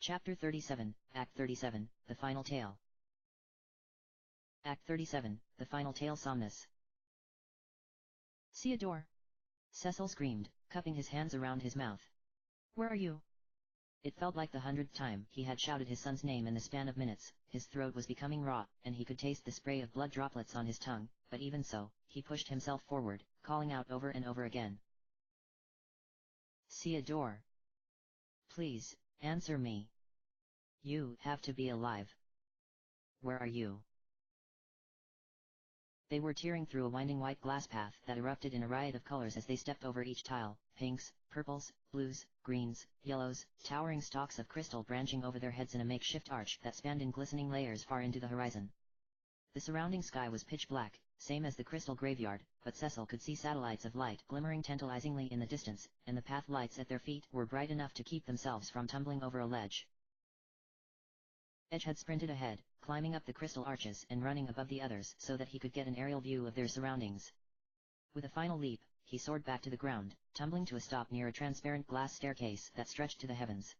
Chapter 37, Act 37, The Final Tale. Act 37, The Final Tale. Somnus. Theodore! Cecil screamed, cupping his hands around his mouth. Where are you? It felt like the 100th time he had shouted his son's name in the span of minutes. His throat was becoming raw, and he could taste the spray of blood droplets on his tongue, but even so, he pushed himself forward, calling out over and over again. Theodore! Please, answer me. You have to be alive. Where are you? They were tearing through a winding white glass path that erupted in a riot of colors as they stepped over each tile: pinks, purples, blues, greens, yellows, towering stalks of crystal branching over their heads in a makeshift arch that spanned in glistening layers far into the horizon. The surrounding sky was pitch black, same as the crystal graveyard, but Cecil could see satellites of light glimmering tantalizingly in the distance, and the path lights at their feet were bright enough to keep themselves from tumbling over a ledge. Edge had sprinted ahead, climbing up the crystal arches and running above the others so that he could get an aerial view of their surroundings. With a final leap, he soared back to the ground, tumbling to a stop near a transparent glass staircase that stretched to the heavens.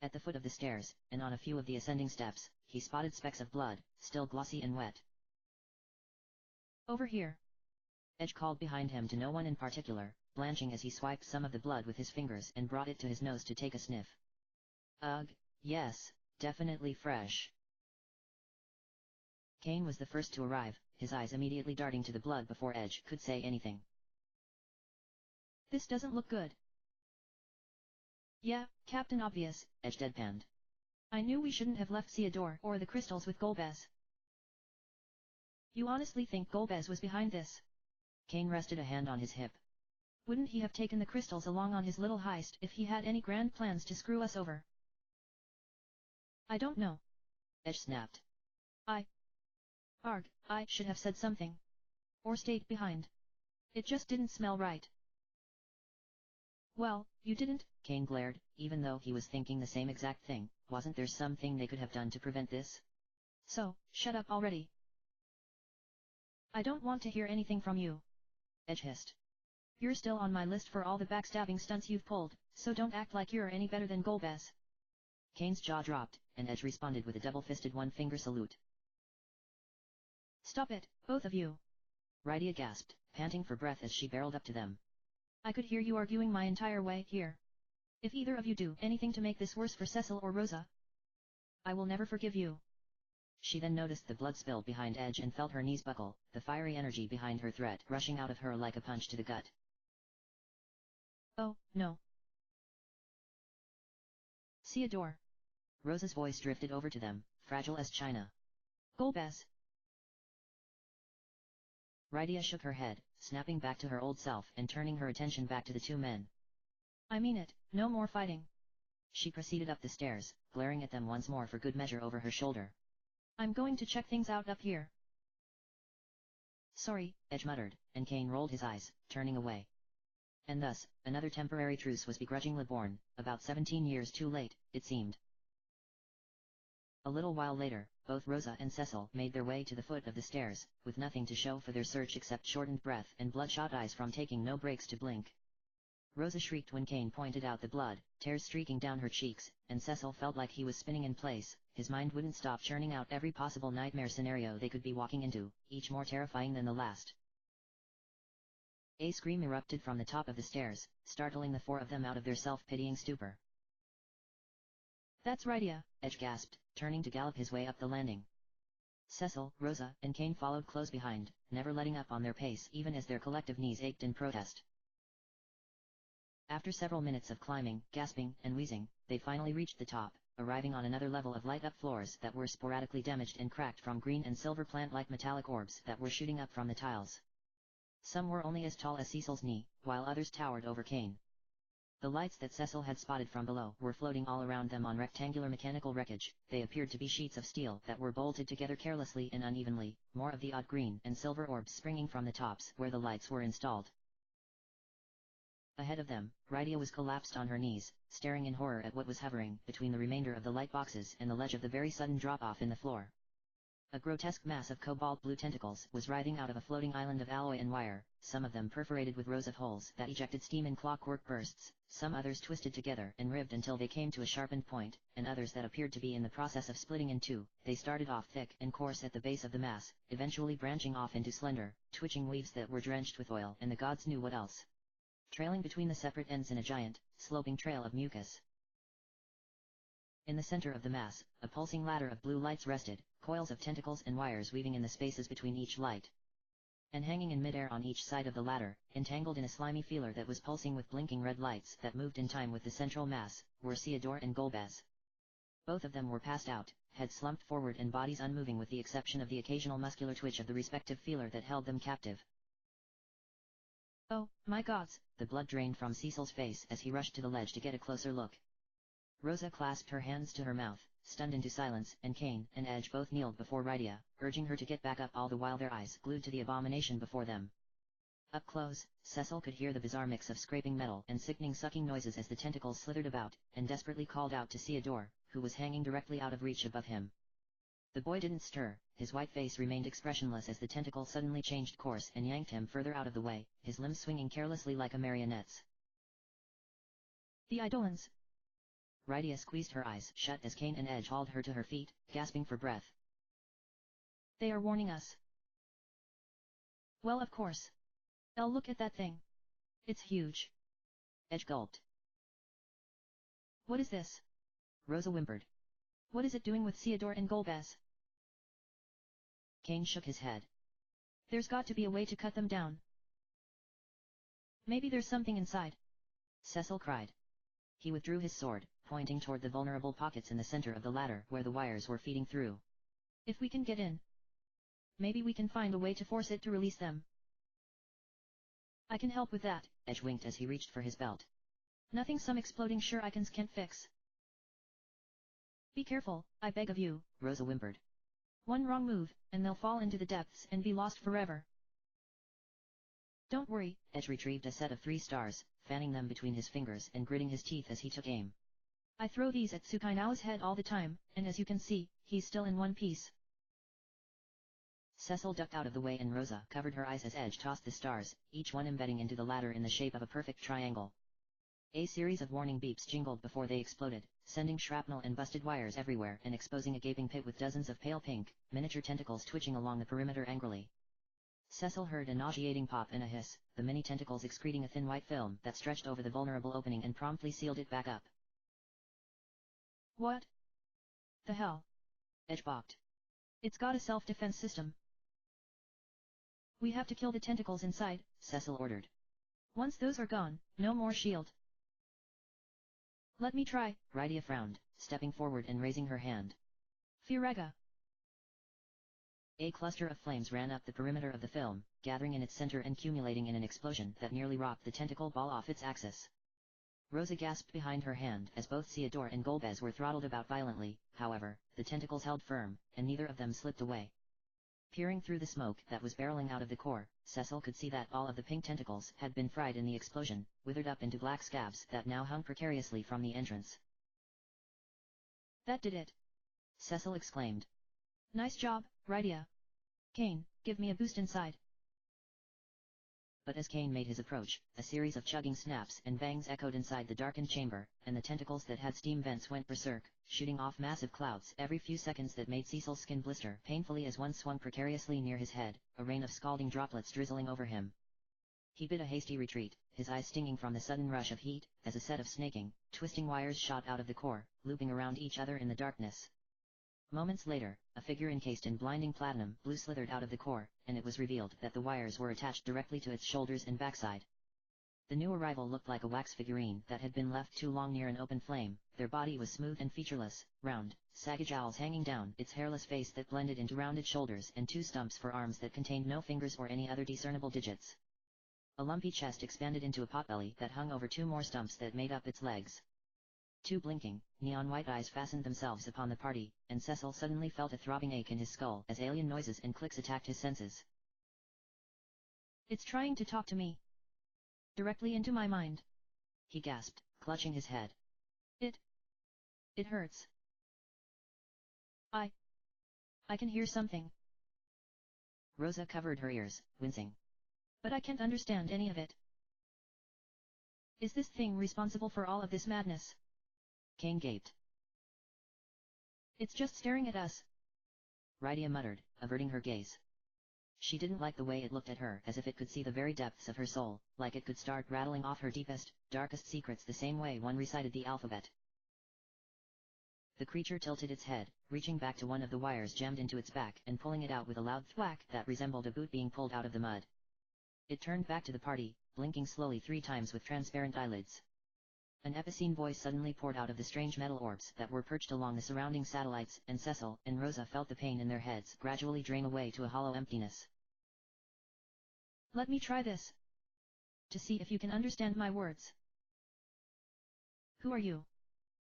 At the foot of the stairs, and on a few of the ascending steps, he spotted specks of blood, still glossy and wet. Over here! Edge called behind him to no one in particular, blanching as he swiped some of the blood with his fingers and brought it to his nose to take a sniff. Ugh, yes, definitely fresh. Kane was the first to arrive, his eyes immediately darting to the blood before Edge could say anything. This doesn't look good. Yeah, Captain Obvious, Edge deadpanned. I knew we shouldn't have left Theodore or the crystals with Golbez. You honestly think Golbez was behind this? Kane rested a hand on his hip. Wouldn't he have taken the crystals along on his little heist if he had any grand plans to screw us over? I don't know. Edge snapped. I should have said something. Or stayed behind. It just didn't smell right. Well, you didn't, Kane glared, even though he was thinking the same exact thing. Wasn't there something they could have done to prevent this? So, shut up already. I don't want to hear anything from you. Edge hissed. You're still on my list for all the backstabbing stunts you've pulled, so don't act like you're any better than Golbez. Kane's jaw dropped, and Edge responded with a double-fisted one-finger salute. Stop it, both of you. Rydia gasped, panting for breath as she barreled up to them. I could hear you arguing my entire way here. If either of you do anything to make this worse for Cecil or Rosa, I will never forgive you. She then noticed the blood spill behind Edge and felt her knees buckle, the fiery energy behind her threat rushing out of her like a punch to the gut. Oh, no. Theodore. Rosa's voice drifted over to them, fragile as china. Golbez. Rydia shook her head, snapping back to her old self and turning her attention back to the two men. I mean it, no more fighting. She proceeded up the stairs, glaring at them once more for good measure over her shoulder. I'm going to check things out up here. Sorry, Edge muttered, and Kane rolled his eyes, turning away. And thus, another temporary truce was begrudgingly born, about 17 years too late, it seemed. A little while later, both Rosa and Cecil made their way to the foot of the stairs, with nothing to show for their search except shortened breath and bloodshot eyes from taking no breaks to blink. Rosa shrieked when Kane pointed out the blood, tears streaking down her cheeks, and Cecil felt like he was spinning in place. His mind wouldn't stop churning out every possible nightmare scenario they could be walking into, each more terrifying than the last. A scream erupted from the top of the stairs, startling the four of them out of their self-pitying stupor. That's Rydia, Edge gasped, turning to gallop his way up the landing. Cecil, Rosa, and Kane followed close behind, never letting up on their pace even as their collective knees ached in protest. After several minutes of climbing, gasping, and wheezing, they finally reached the top, arriving on another level of light-up floors that were sporadically damaged and cracked from green and silver plant-like metallic orbs that were shooting up from the tiles. Some were only as tall as Cecil's knee, while others towered over Kane. The lights that Cecil had spotted from below were floating all around them on rectangular mechanical wreckage. They appeared to be sheets of steel that were bolted together carelessly and unevenly, more of the odd green and silver orbs springing from the tops where the lights were installed. Ahead of them, Rydia was collapsed on her knees, staring in horror at what was hovering between the remainder of the light boxes and the ledge of the very sudden drop-off in the floor. A grotesque mass of cobalt blue tentacles was writhing out of a floating island of alloy and wire, some of them perforated with rows of holes that ejected steam in clockwork bursts, some others twisted together and ribbed until they came to a sharpened point, and others that appeared to be in the process of splitting in two. They started off thick and coarse at the base of the mass, eventually branching off into slender, twitching weaves that were drenched with oil, and the gods knew what else. Trailing between the separate ends in a giant, sloping trail of mucus. In the center of the mass, a pulsing ladder of blue lights rested, coils of tentacles and wires weaving in the spaces between each light. And hanging in midair on each side of the ladder, entangled in a slimy feeler that was pulsing with blinking red lights that moved in time with the central mass, were Theodore and Golbez. Both of them were passed out, heads slumped forward and bodies unmoving with the exception of the occasional muscular twitch of the respective feeler that held them captive. Oh, my gods! The blood drained from Cecil's face as he rushed to the ledge to get a closer look. Rosa clasped her hands to her mouth, stunned into silence, and Kane and Edge both kneeled before Rydia, urging her to get back up, all the while their eyes glued to the abomination before them. Up close, Cecil could hear the bizarre mix of scraping metal and sickening sucking noises as the tentacles slithered about, and desperately called out to Theodore, who was hanging directly out of reach above him. The boy didn't stir, his white face remained expressionless as the tentacle suddenly changed course and yanked him further out of the way, his limbs swinging carelessly like a marionette's. The Eidolons! Rydia squeezed her eyes shut as Kane and Edge hauled her to her feet, gasping for breath. They are warning us. Well, of course. Elle, look at that thing. It's huge. Edge gulped. What is this? Rosa whimpered. What is it doing with Theodore and Golbez? Kane shook his head. There's got to be a way to cut them down. Maybe there's something inside. Cecil cried. He withdrew his sword, pointing toward the vulnerable pockets in the center of the ladder where the wires were feeding through. If we can get in, maybe we can find a way to force it to release them. I can help with that, Edge winked as he reached for his belt. Nothing some exploding shurikens can't fix. Be careful, I beg of you, Rosa whimpered. One wrong move, and they'll fall into the depths and be lost forever. Don't worry. Edge retrieved a set of 3 stars, fanning them between his fingers and gritting his teeth as he took aim. I throw these at Sukainao's head all the time, and as you can see, he's still in one piece. Cecil ducked out of the way and Rosa covered her eyes as Edge tossed the stars, each one embedding into the ladder in the shape of a perfect triangle. A series of warning beeps jingled before they exploded, sending shrapnel and busted wires everywhere and exposing a gaping pit with dozens of pale pink, miniature tentacles twitching along the perimeter angrily. Cecil heard a nauseating pop and a hiss, the many tentacles excreting a thin white film that stretched over the vulnerable opening and promptly sealed it back up. What the hell? Edge balked. It's got a self-defense system. We have to kill the tentacles inside, Cecil ordered. Once those are gone, no more shield. Let me try. Rydia frowned, stepping forward and raising her hand. Firaga. A cluster of flames ran up the perimeter of the film, gathering in its center and accumulating in an explosion that nearly rocked the tentacle ball off its axis. Rosa gasped behind her hand as both Theodore and Golbez were throttled about violently. However, the tentacles held firm, and neither of them slipped away. Peering through the smoke that was barreling out of the core, Cecil could see that all of the pink tentacles had been fried in the explosion, withered up into black scabs that now hung precariously from the entrance. That did it! Cecil exclaimed. Nice job, Rydia. Kane, give me a boost inside. But as Kane made his approach, a series of chugging snaps and bangs echoed inside the darkened chamber, and the tentacles that had steam vents went berserk, shooting off massive clouds every few seconds that made Cecil's skin blister painfully as one swung precariously near his head, a rain of scalding droplets drizzling over him. He bit a hasty retreat, his eyes stinging from the sudden rush of heat, as a set of snaking, twisting wires shot out of the core, looping around each other in the darkness. Moments later, a figure encased in blinding platinum blue slithered out of the core, and it was revealed that the wires were attached directly to its shoulders and backside. The new arrival looked like a wax figurine that had been left too long near an open flame. Their body was smooth and featureless, round, saggy jowls hanging down its hairless face that blended into rounded shoulders and 2 stumps for arms that contained no fingers or any other discernible digits. A lumpy chest expanded into a potbelly that hung over 2 more stumps that made up its legs. 2 blinking, neon-white eyes fastened themselves upon the party, and Cecil suddenly felt a throbbing ache in his skull as alien noises and clicks attacked his senses. It's trying to talk to me. Directly into my mind. He gasped, clutching his head. It hurts. I can hear something. Rosa covered her ears, wincing. But I can't understand any of it. Is this thing responsible for all of this madness? Kane gaped. It's just staring at us. Rydia muttered, averting her gaze. She didn't like the way it looked at her, as if it could see the very depths of her soul, like it could start rattling off her deepest, darkest secrets the same way one recited the alphabet. The creature tilted its head, reaching back to one of the wires jammed into its back and pulling it out with a loud thwack that resembled a boot being pulled out of the mud. It turned back to the party, blinking slowly 3 times with transparent eyelids. An epicene voice suddenly poured out of the strange metal orbs that were perched along the surrounding satellites, and Cecil and Rosa felt the pain in their heads gradually drain away to a hollow emptiness. Let me try this. To see if you can understand my words. Who are you?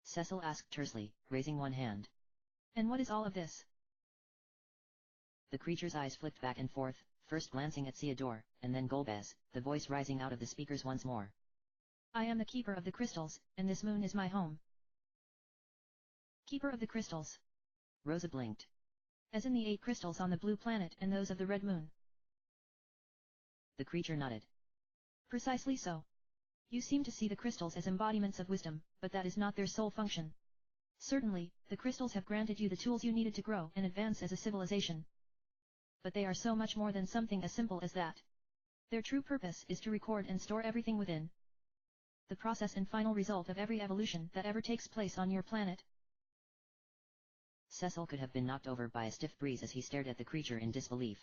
Cecil asked tersely, raising one hand. And what is all of this? The creature's eyes flicked back and forth, first glancing at Theodore, and then Golbez, the voice rising out of the speakers once more. I am the Keeper of the Crystals, and this moon is my home. Keeper of the Crystals. Rosa blinked. As in the 8 crystals on the blue planet and those of the red moon. The creature nodded. Precisely so. You seem to see the crystals as embodiments of wisdom, but that is not their sole function. Certainly, the crystals have granted you the tools you needed to grow and advance as a civilization. But they are so much more than something as simple as that. Their true purpose is to record and store everything within. The process and final result of every evolution that ever takes place on your planet. Cecil could have been knocked over by a stiff breeze as he stared at the creature in disbelief.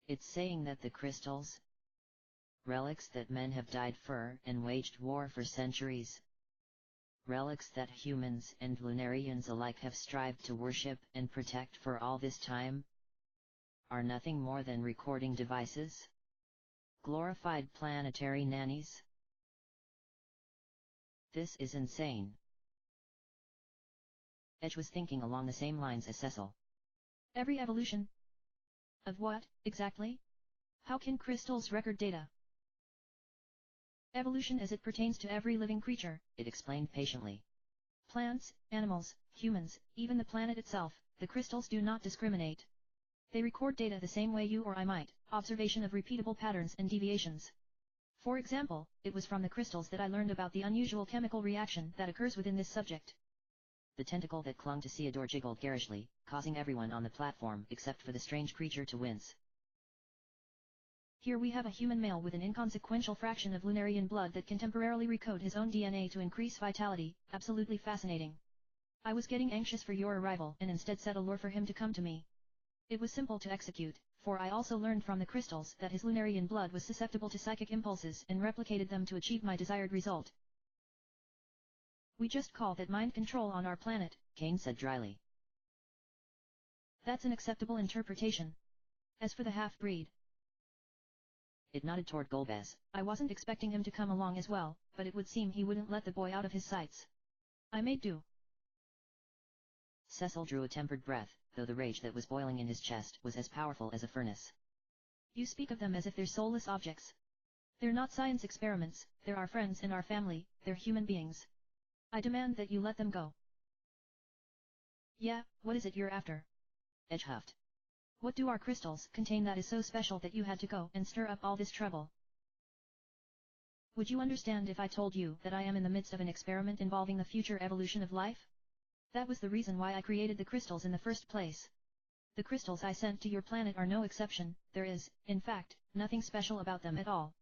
It's saying that the crystals, relics that men have died for and waged war for centuries, relics that humans and Lunarians alike have strived to worship and protect for all this time, are nothing more than recording devices? Glorified planetary nannies? This is insane. Edge was thinking along the same lines as Cecil. Every evolution? Of what, exactly? How can crystals record data? Evolution as it pertains to every living creature, it explained patiently. Plants, animals, humans, even the planet itself, the crystals do not discriminate. They record data the same way you or I might, observation of repeatable patterns and deviations. For example, it was from the crystals that I learned about the unusual chemical reaction that occurs within this subject. The tentacle that clung to Theodore jiggled garishly, causing everyone on the platform except for the strange creature to wince. Here we have a human male with an inconsequential fraction of Lunarian blood that can temporarily recode his own DNA to increase vitality, absolutely fascinating. I was getting anxious for your arrival and instead set a lure for him to come to me. It was simple to execute, for I also learned from the crystals that his Lunarian blood was susceptible to psychic impulses and replicated them to achieve my desired result. We just call that mind control on our planet, Kane said dryly. That's an acceptable interpretation. As for the half-breed, it nodded toward Golbez. I wasn't expecting him to come along as well, but it would seem he wouldn't let the boy out of his sights. I made do. Cecil drew a tempered breath, though the rage that was boiling in his chest was as powerful as a furnace. You speak of them as if they're soulless objects. They're not science experiments, they're our friends and our family, they're human beings. I demand that you let them go. Yeah, what is it you're after? Edge huffed. What do our crystals contain that is so special that you had to go and stir up all this trouble? Would you understand if I told you that I am in the midst of an experiment involving the future evolution of life? That was the reason why I created the crystals in the first place. The crystals I sent to your planet are no exception, there is, in fact, nothing special about them at all.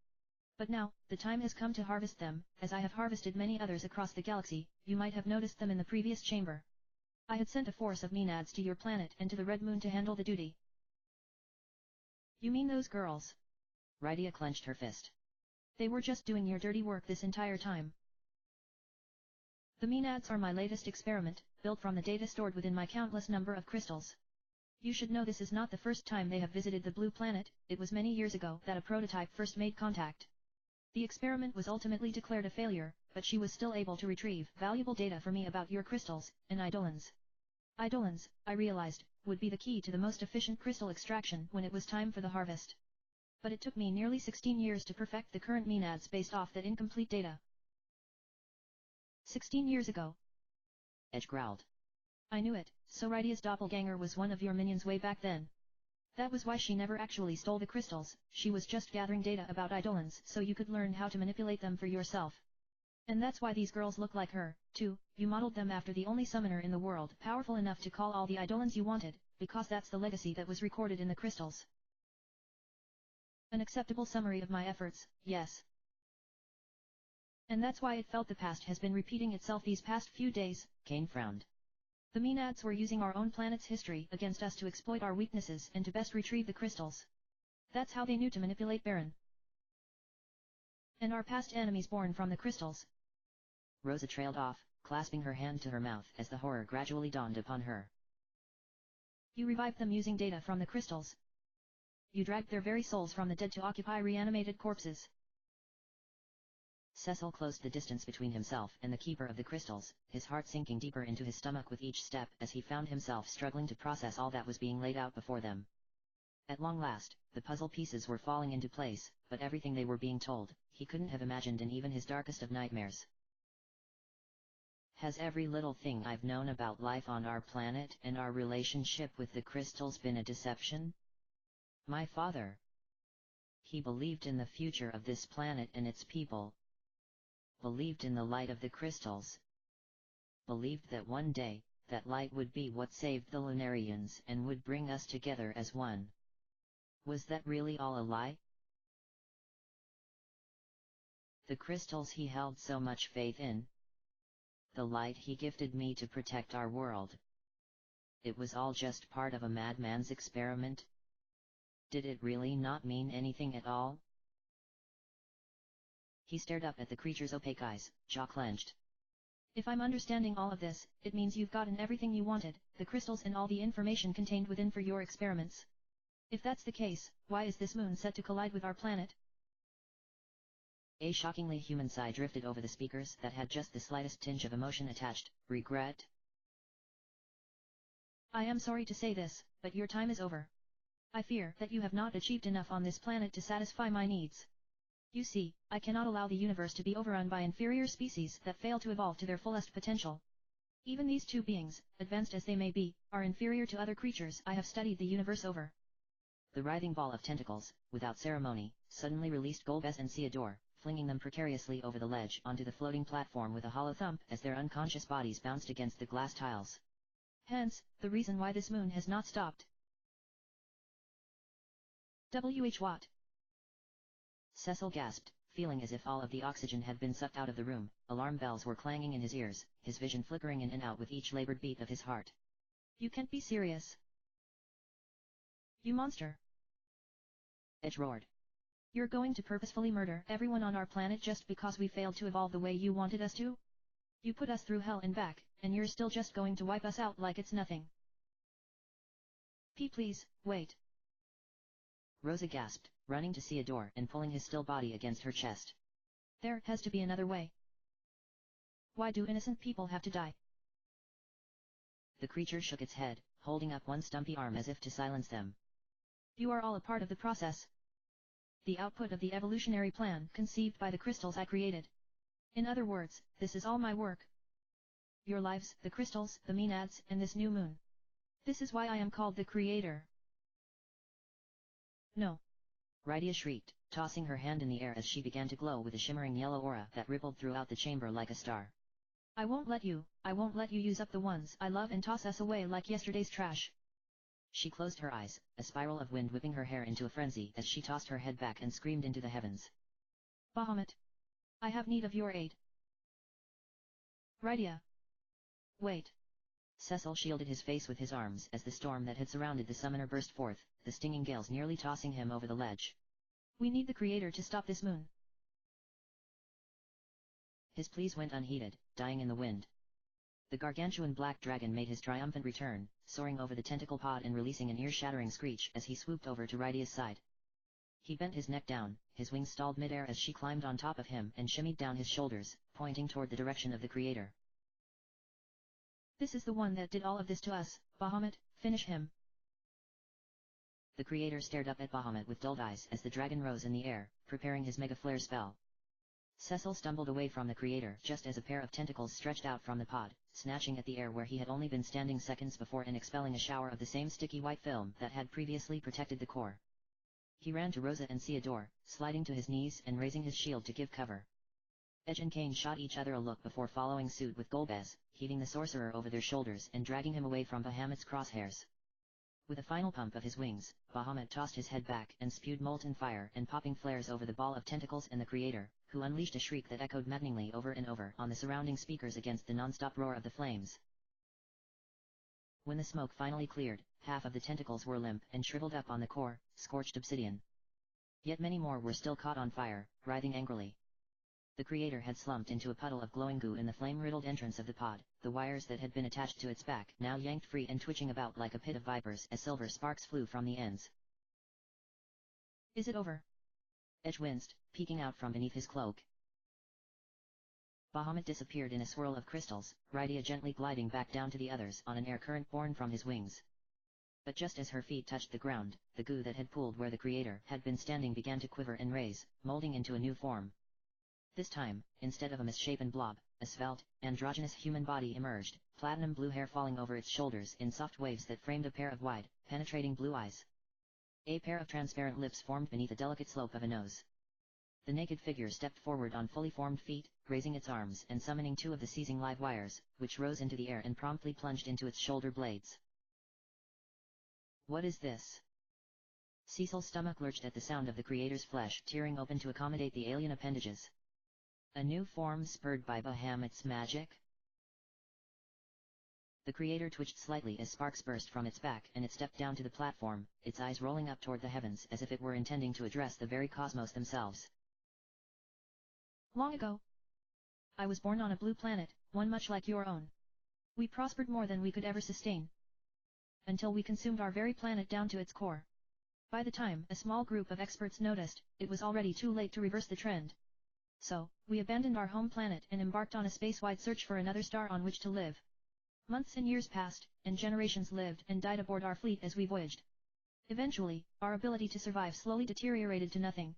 But now, the time has come to harvest them, as I have harvested many others across the galaxy. You might have noticed them in the previous chamber. I had sent a force of Maenads to your planet and to the Red Moon to handle the duty. You mean those girls? Rydia clenched her fist. They were just doing your dirty work this entire time. The Maenads are my latest experiment, built from the data stored within my countless number of crystals. You should know this is not the first time they have visited the Blue Planet. It was many years ago that a prototype first made contact. The experiment was ultimately declared a failure, but she was still able to retrieve valuable data for me about your crystals, and Eidolons. Eidolons, I realized, would be the key to the most efficient crystal extraction when it was time for the harvest. But it took me nearly 16 years to perfect the current Maenads based off that incomplete data. 16 years ago. Edge growled. I knew it, so Rydia's doppelganger was one of your minions way back then. That was why she never actually stole the crystals, she was just gathering data about eidolons so you could learn how to manipulate them for yourself. And that's why these girls look like her, too, you modeled them after the only summoner in the world powerful enough to call all the eidolons you wanted, because that's the legacy that was recorded in the crystals. An acceptable summary of my efforts, yes. And that's why it felt the past has been repeating itself these past few days, Kane frowned. The Maenads were using our own planet's history against us to exploit our weaknesses and to best retrieve the crystals. That's how they knew to manipulate Baron. And our past enemies born from the crystals. Rosa trailed off, clasping her hand to her mouth as the horror gradually dawned upon her. You revived them using data from the crystals. You dragged their very souls from the dead to occupy reanimated corpses. Cecil closed the distance between himself and the keeper of the crystals, his heart sinking deeper into his stomach with each step as he found himself struggling to process all that was being laid out before them. At long last, the puzzle pieces were falling into place, but everything they were being told, he couldn't have imagined in even his darkest of nightmares. Has every little thing I've known about life on our planet and our relationship with the crystals been a deception? My father. He believed in the future of this planet and its people. Believed in the light of the crystals. Believed that one day, that light would be what saved the Lunarians and would bring us together as one. Was that really all a lie? The crystals he held so much faith in. The light he gifted me to protect our world. It was all just part of a madman's experiment? Did it really not mean anything at all? He stared up at the creature's opaque eyes, jaw clenched. If I'm understanding all of this, it means you've gotten everything you wanted, the crystals and all the information contained within for your experiments. If that's the case, why is this moon set to collide with our planet? A shockingly human sigh drifted over the speakers that had just the slightest tinge of emotion attached. Regret? I am sorry to say this, but your time is over. I fear that you have not achieved enough on this planet to satisfy my needs. You see, I cannot allow the universe to be overrun by inferior species that fail to evolve to their fullest potential. Even these two beings, advanced as they may be, are inferior to other creatures I have studied the universe over. The writhing ball of tentacles, without ceremony, suddenly released Golbez and Theodore, flinging them precariously over the ledge onto the floating platform with a hollow thump as their unconscious bodies bounced against the glass tiles. Hence, the reason why this moon has not stopped. What? Cecil gasped, feeling as if all of the oxygen had been sucked out of the room. Alarm bells were clanging in his ears, his vision flickering in and out with each labored beat of his heart. You can't be serious. You monster. Edge roared. You're going to purposefully murder everyone on our planet just because we failed to evolve the way you wanted us to? You put us through hell and back, and you're still just going to wipe us out like it's nothing. Please, wait. Rosa gasped, running to Theodore and pulling his still body against her chest. There has to be another way. Why do innocent people have to die? The creature shook its head, holding up one stumpy arm as if to silence them. You are all a part of the process. The output of the evolutionary plan conceived by the crystals I created. In other words, this is all my work. Your lives, the crystals, the Maenads, and this new moon. This is why I am called the Creator. No. Rydia shrieked, tossing her hand in the air as she began to glow with a shimmering yellow aura that rippled throughout the chamber like a star. I won't let you use up the ones I love and toss us away like yesterday's trash. She closed her eyes, a spiral of wind whipping her hair into a frenzy as she tossed her head back and screamed into the heavens. Bahamut. I have need of your aid. Rydia. Wait. Cecil shielded his face with his arms as the storm that had surrounded the summoner burst forth, the stinging gales nearly tossing him over the ledge. We need the Creator to stop this moon. His pleas went unheeded, dying in the wind. The gargantuan black dragon made his triumphant return, soaring over the tentacle pod and releasing an ear-shattering screech as he swooped over to Rydia's side. He bent his neck down, his wings stalled midair as she climbed on top of him and shimmied down his shoulders, pointing toward the direction of the Creator. This is the one that did all of this to us, Bahamut, finish him. The Creator stared up at Bahamut with dulled eyes as the dragon rose in the air, preparing his mega flare spell. Cecil stumbled away from the Creator just as a pair of tentacles stretched out from the pod, snatching at the air where he had only been standing seconds before and expelling a shower of the same sticky white film that had previously protected the core. He ran to Rosa and Theodore, sliding to his knees and raising his shield to give cover. Edge and Kane shot each other a look before following suit with Golbez, heaving the sorcerer over their shoulders and dragging him away from Bahamut's crosshairs. With a final pump of his wings, Bahamut tossed his head back and spewed molten fire and popping flares over the ball of tentacles and the creator, who unleashed a shriek that echoed maddeningly over and over on the surrounding speakers against the non-stop roar of the flames. When the smoke finally cleared, half of the tentacles were limp and shriveled up on the core, scorched obsidian. Yet many more were still caught on fire, writhing angrily. The creator had slumped into a puddle of glowing goo in the flame-riddled entrance of the pod, the wires that had been attached to its back now yanked free and twitching about like a pit of vipers as silver sparks flew from the ends. Is it over? Edge winced, peeking out from beneath his cloak. Bahamut disappeared in a swirl of crystals, Rydia gently gliding back down to the others on an air current born from his wings. But just as her feet touched the ground, the goo that had pooled where the creator had been standing began to quiver and raise, molding into a new form. This time, instead of a misshapen blob, a svelte, androgynous human body emerged, platinum blue hair falling over its shoulders in soft waves that framed a pair of wide, penetrating blue eyes. A pair of transparent lips formed beneath a delicate slope of a nose. The naked figure stepped forward on fully formed feet, raising its arms and summoning two of the seizing live wires, which rose into the air and promptly plunged into its shoulder blades. What is this? Cecil's stomach lurched at the sound of the creator's flesh tearing open to accommodate the alien appendages. A new form spurred by Bahamut's magic? The creator twitched slightly as sparks burst from its back and it stepped down to the platform, its eyes rolling up toward the heavens as if it were intending to address the very cosmos themselves. Long ago, I was born on a blue planet, one much like your own. We prospered more than we could ever sustain, until we consumed our very planet down to its core. By the time a small group of experts noticed, it was already too late to reverse the trend. So, we abandoned our home planet and embarked on a space-wide search for another star on which to live. Months and years passed, and generations lived and died aboard our fleet as we voyaged. Eventually, our ability to survive slowly deteriorated to nothing,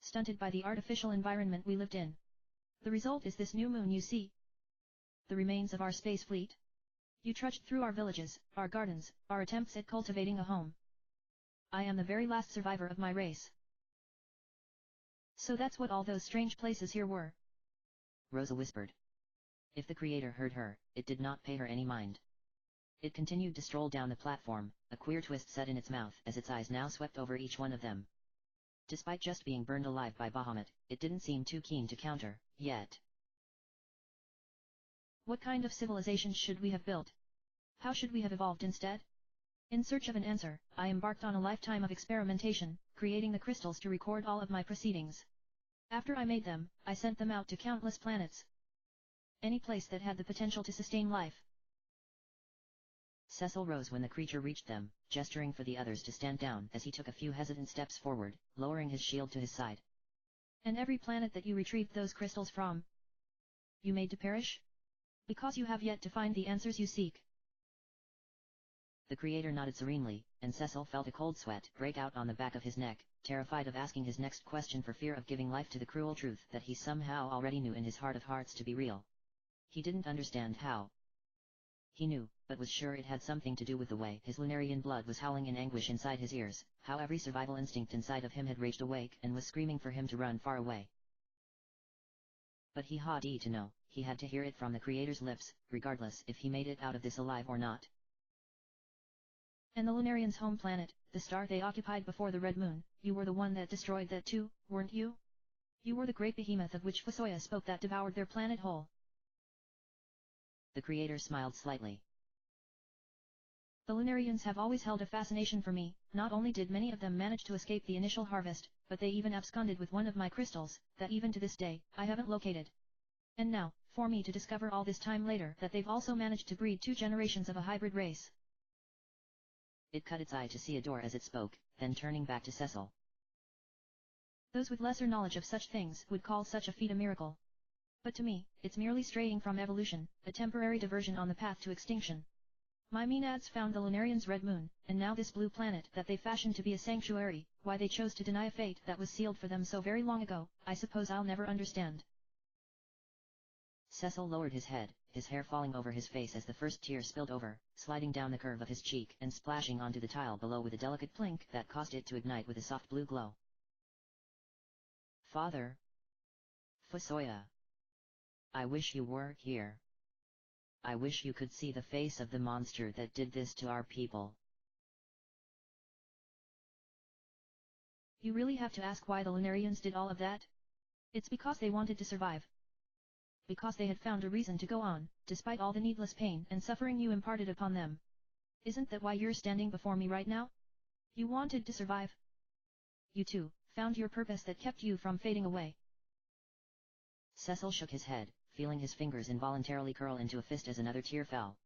stunted by the artificial environment we lived in. The result is this new moon you see. The remains of our space fleet. You trudged through our villages, our gardens, our attempts at cultivating a home. I am the very last survivor of my race. So that's what all those strange places here were. Rosa whispered. If the creator heard her, it did not pay her any mind. It continued to stroll down the platform, a queer twist set in its mouth as its eyes now swept over each one of them. Despite just being burned alive by Bahamut, it didn't seem too keen to counter, yet. What kind of civilization should we have built? How should we have evolved instead? In search of an answer, I embarked on a lifetime of experimentation, creating the crystals to record all of my proceedings. After I made them, I sent them out to countless planets. Any place that had the potential to sustain life. Cecil rose when the creature reached them, gesturing for the others to stand down as he took a few hesitant steps forward, lowering his shield to his side. And every planet that you retrieved those crystals from, you made to perish? Because you have yet to find the answers you seek. The creator nodded serenely, and Cecil felt a cold sweat break out on the back of his neck, terrified of asking his next question for fear of giving life to the cruel truth that he somehow already knew in his heart of hearts to be real. He didn't understand how. He knew, but was sure it had something to do with the way his Lunarian blood was howling in anguish inside his ears, how every survival instinct inside of him had raged awake and was screaming for him to run far away. But he had to know, he had to hear it from the creator's lips, regardless if he made it out of this alive or not. And the Lunarians' home planet, the star they occupied before the Red Moon, you were the one that destroyed that too, weren't you? You were the great behemoth of which Fusoya spoke that devoured their planet whole. The creator smiled slightly. The Lunarians have always held a fascination for me. Not only did many of them manage to escape the initial harvest, but they even absconded with one of my crystals, that even to this day, I haven't located. And now, for me to discover all this time later that they've also managed to breed 2 generations of a hybrid race. It cut its eye to Theodore as it spoke, then turning back to Cecil. Those with lesser knowledge of such things would call such a feat a miracle. But to me, it's merely straying from evolution, a temporary diversion on the path to extinction. My Maenads found the Lunarians' Red Moon, and now this blue planet that they fashioned to be a sanctuary. Why they chose to deny a fate that was sealed for them so very long ago, I suppose I'll never understand. Cecil lowered his head, his hair falling over his face as the first tear spilled over, sliding down the curve of his cheek and splashing onto the tile below with a delicate plink that caused it to ignite with a soft blue glow. Father Fusoya, I wish you were here. I wish you could see the face of the monster that did this to our people. You really have to ask why the Lunarians did all of that? It's because they wanted to survive. Because they had found a reason to go on, despite all the needless pain and suffering you imparted upon them. Isn't that why you're standing before me right now? You wanted to survive. You too, found your purpose that kept you from fading away. Cecil shook his head, feeling his fingers involuntarily curl into a fist as another tear fell.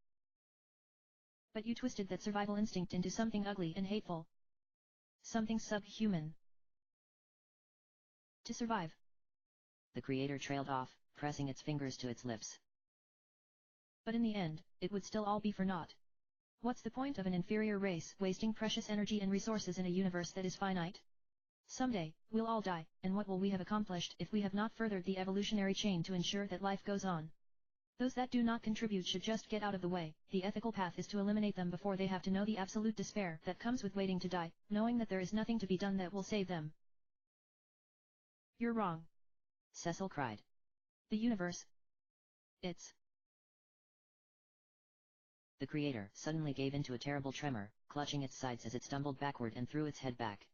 But you twisted that survival instinct into something ugly and hateful. Something subhuman. To survive. The Creator trailed off, pressing its fingers to its lips. But in the end, it would still all be for naught. What's the point of an inferior race wasting precious energy and resources in a universe that is finite? Someday, we'll all die, and what will we have accomplished if we have not furthered the evolutionary chain to ensure that life goes on? Those that do not contribute should just get out of the way. The ethical path is to eliminate them before they have to know the absolute despair that comes with waiting to die, knowing that there is nothing to be done that will save them. You're wrong. Cecil cried. The universe. It's... The Creator suddenly gave into a terrible tremor, clutching its sides as it stumbled backward and threw its head back.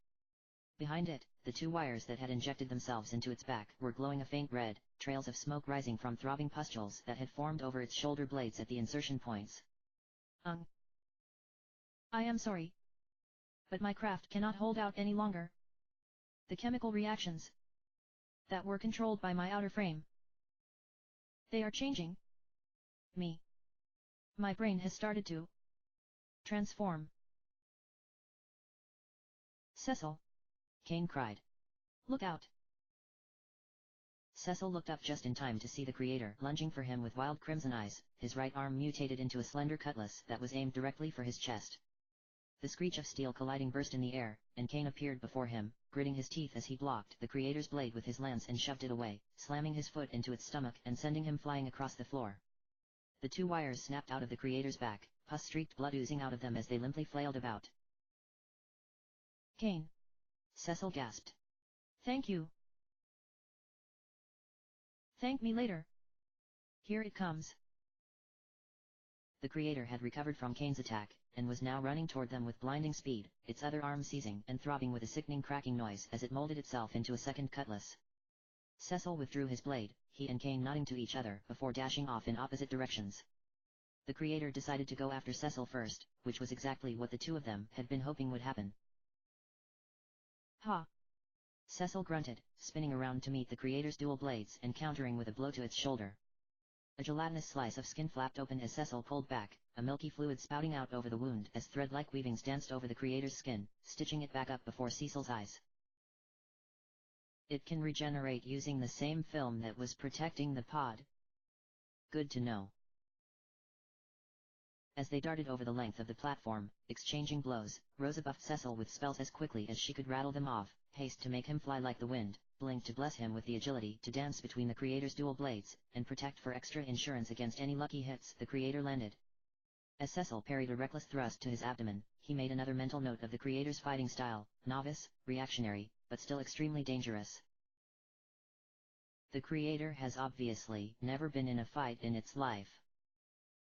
Behind it, the two wires that had injected themselves into its back were glowing a faint red, trails of smoke rising from throbbing pustules that had formed over its shoulder blades at the insertion points. I am sorry. But my craft cannot hold out any longer. The chemical reactions that were controlled by my outer frame, they are changing me. My brain has started to transform. Cecil, Kane cried. Look out. Cecil looked up just in time to see the Creator lunging for him with wild crimson eyes, his right arm mutated into a slender cutlass that was aimed directly for his chest. The screech of steel colliding burst in the air, and Kane appeared before him, gritting his teeth as he blocked the Creator's blade with his lance and shoved it away, slamming his foot into its stomach and sending him flying across the floor. The two wires snapped out of the Creator's back, pus-streaked blood oozing out of them as they limply flailed about. Kane. Cecil gasped. Thank you. Thank me later. Here it comes. The Creator had recovered from Kane's attack, and was now running toward them with blinding speed, its other arm seizing and throbbing with a sickening cracking noise as it molded itself into a second cutlass. Cecil withdrew his blade, he and Kane nodding to each other before dashing off in opposite directions. The Creator decided to go after Cecil first, which was exactly what the two of them had been hoping would happen. Ha! Cecil grunted, spinning around to meet the Creator's dual blades and countering with a blow to its shoulder. A gelatinous slice of skin flapped open as Cecil pulled back, a milky fluid spouting out over the wound as thread-like weavings danced over the Creator's skin, stitching it back up before Cecil's eyes. It can regenerate using the same film that was protecting the pod. Good to know. As they darted over the length of the platform, exchanging blows, Rosa buffed Cecil with spells as quickly as she could rattle them off, haste to make him fly like the wind, blink to bless him with the agility to dance between the Creator's dual blades, and protect for extra insurance against any lucky hits the Creator landed. As Cecil parried a reckless thrust to his abdomen, he made another mental note of the Creator's fighting style, novice, reactionary, but still extremely dangerous. The Creator has obviously never been in a fight in its life.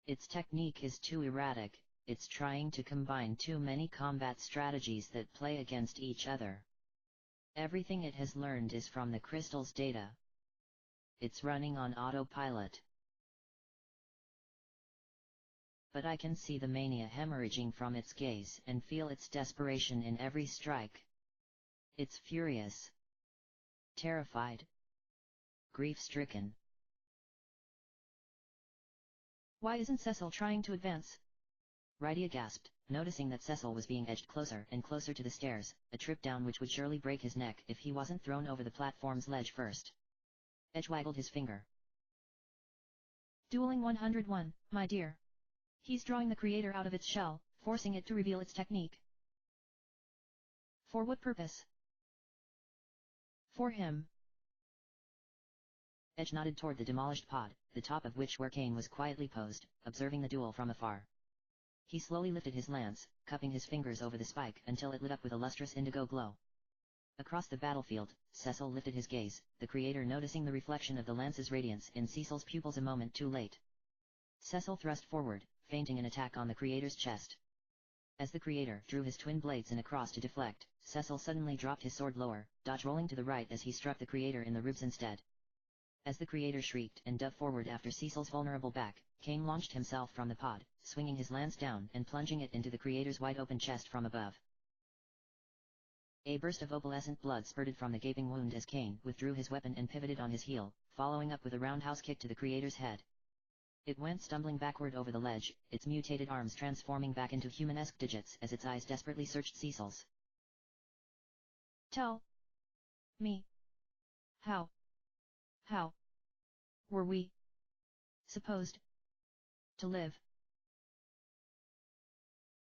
Its technique is too erratic, it's trying to combine too many combat strategies that play against each other. Everything it has learned is from the crystal's data. It's running on autopilot. But I can see the mania hemorrhaging from its gaze and feel its desperation in every strike. It's furious. Terrified. Grief-stricken. Why isn't Cecil trying to advance? Rydia gasped, noticing that Cecil was being edged closer and closer to the stairs, a trip down which would surely break his neck if he wasn't thrown over the platform's ledge first. Edge waggled his finger. Dueling 101, my dear. He's drawing the Creator out of its shell, forcing it to reveal its technique. For what purpose? For him. Edge nodded toward the demolished pod, the top of which where Cain was quietly posed, observing the duel from afar. He slowly lifted his lance, cupping his fingers over the spike until it lit up with a lustrous indigo glow. Across the battlefield, Cecil lifted his gaze, the creator noticing the reflection of the lance's radiance in Cecil's pupils a moment too late. Cecil thrust forward, feinting an attack on the creator's chest. As the creator drew his twin blades in a cross to deflect, Cecil suddenly dropped his sword lower, dodge rolling to the right as he struck the creator in the ribs instead. As the creator shrieked and dove forward after Cecil's vulnerable back, Cain launched himself from the pod, swinging his lance down and plunging it into the creator's wide-open chest from above. A burst of opalescent blood spurted from the gaping wound as Cain withdrew his weapon and pivoted on his heel, following up with a roundhouse kick to the creator's head. It went stumbling backward over the ledge, its mutated arms transforming back into human-esque digits as its eyes desperately searched Cecil's. Tell me. How were we supposed to live?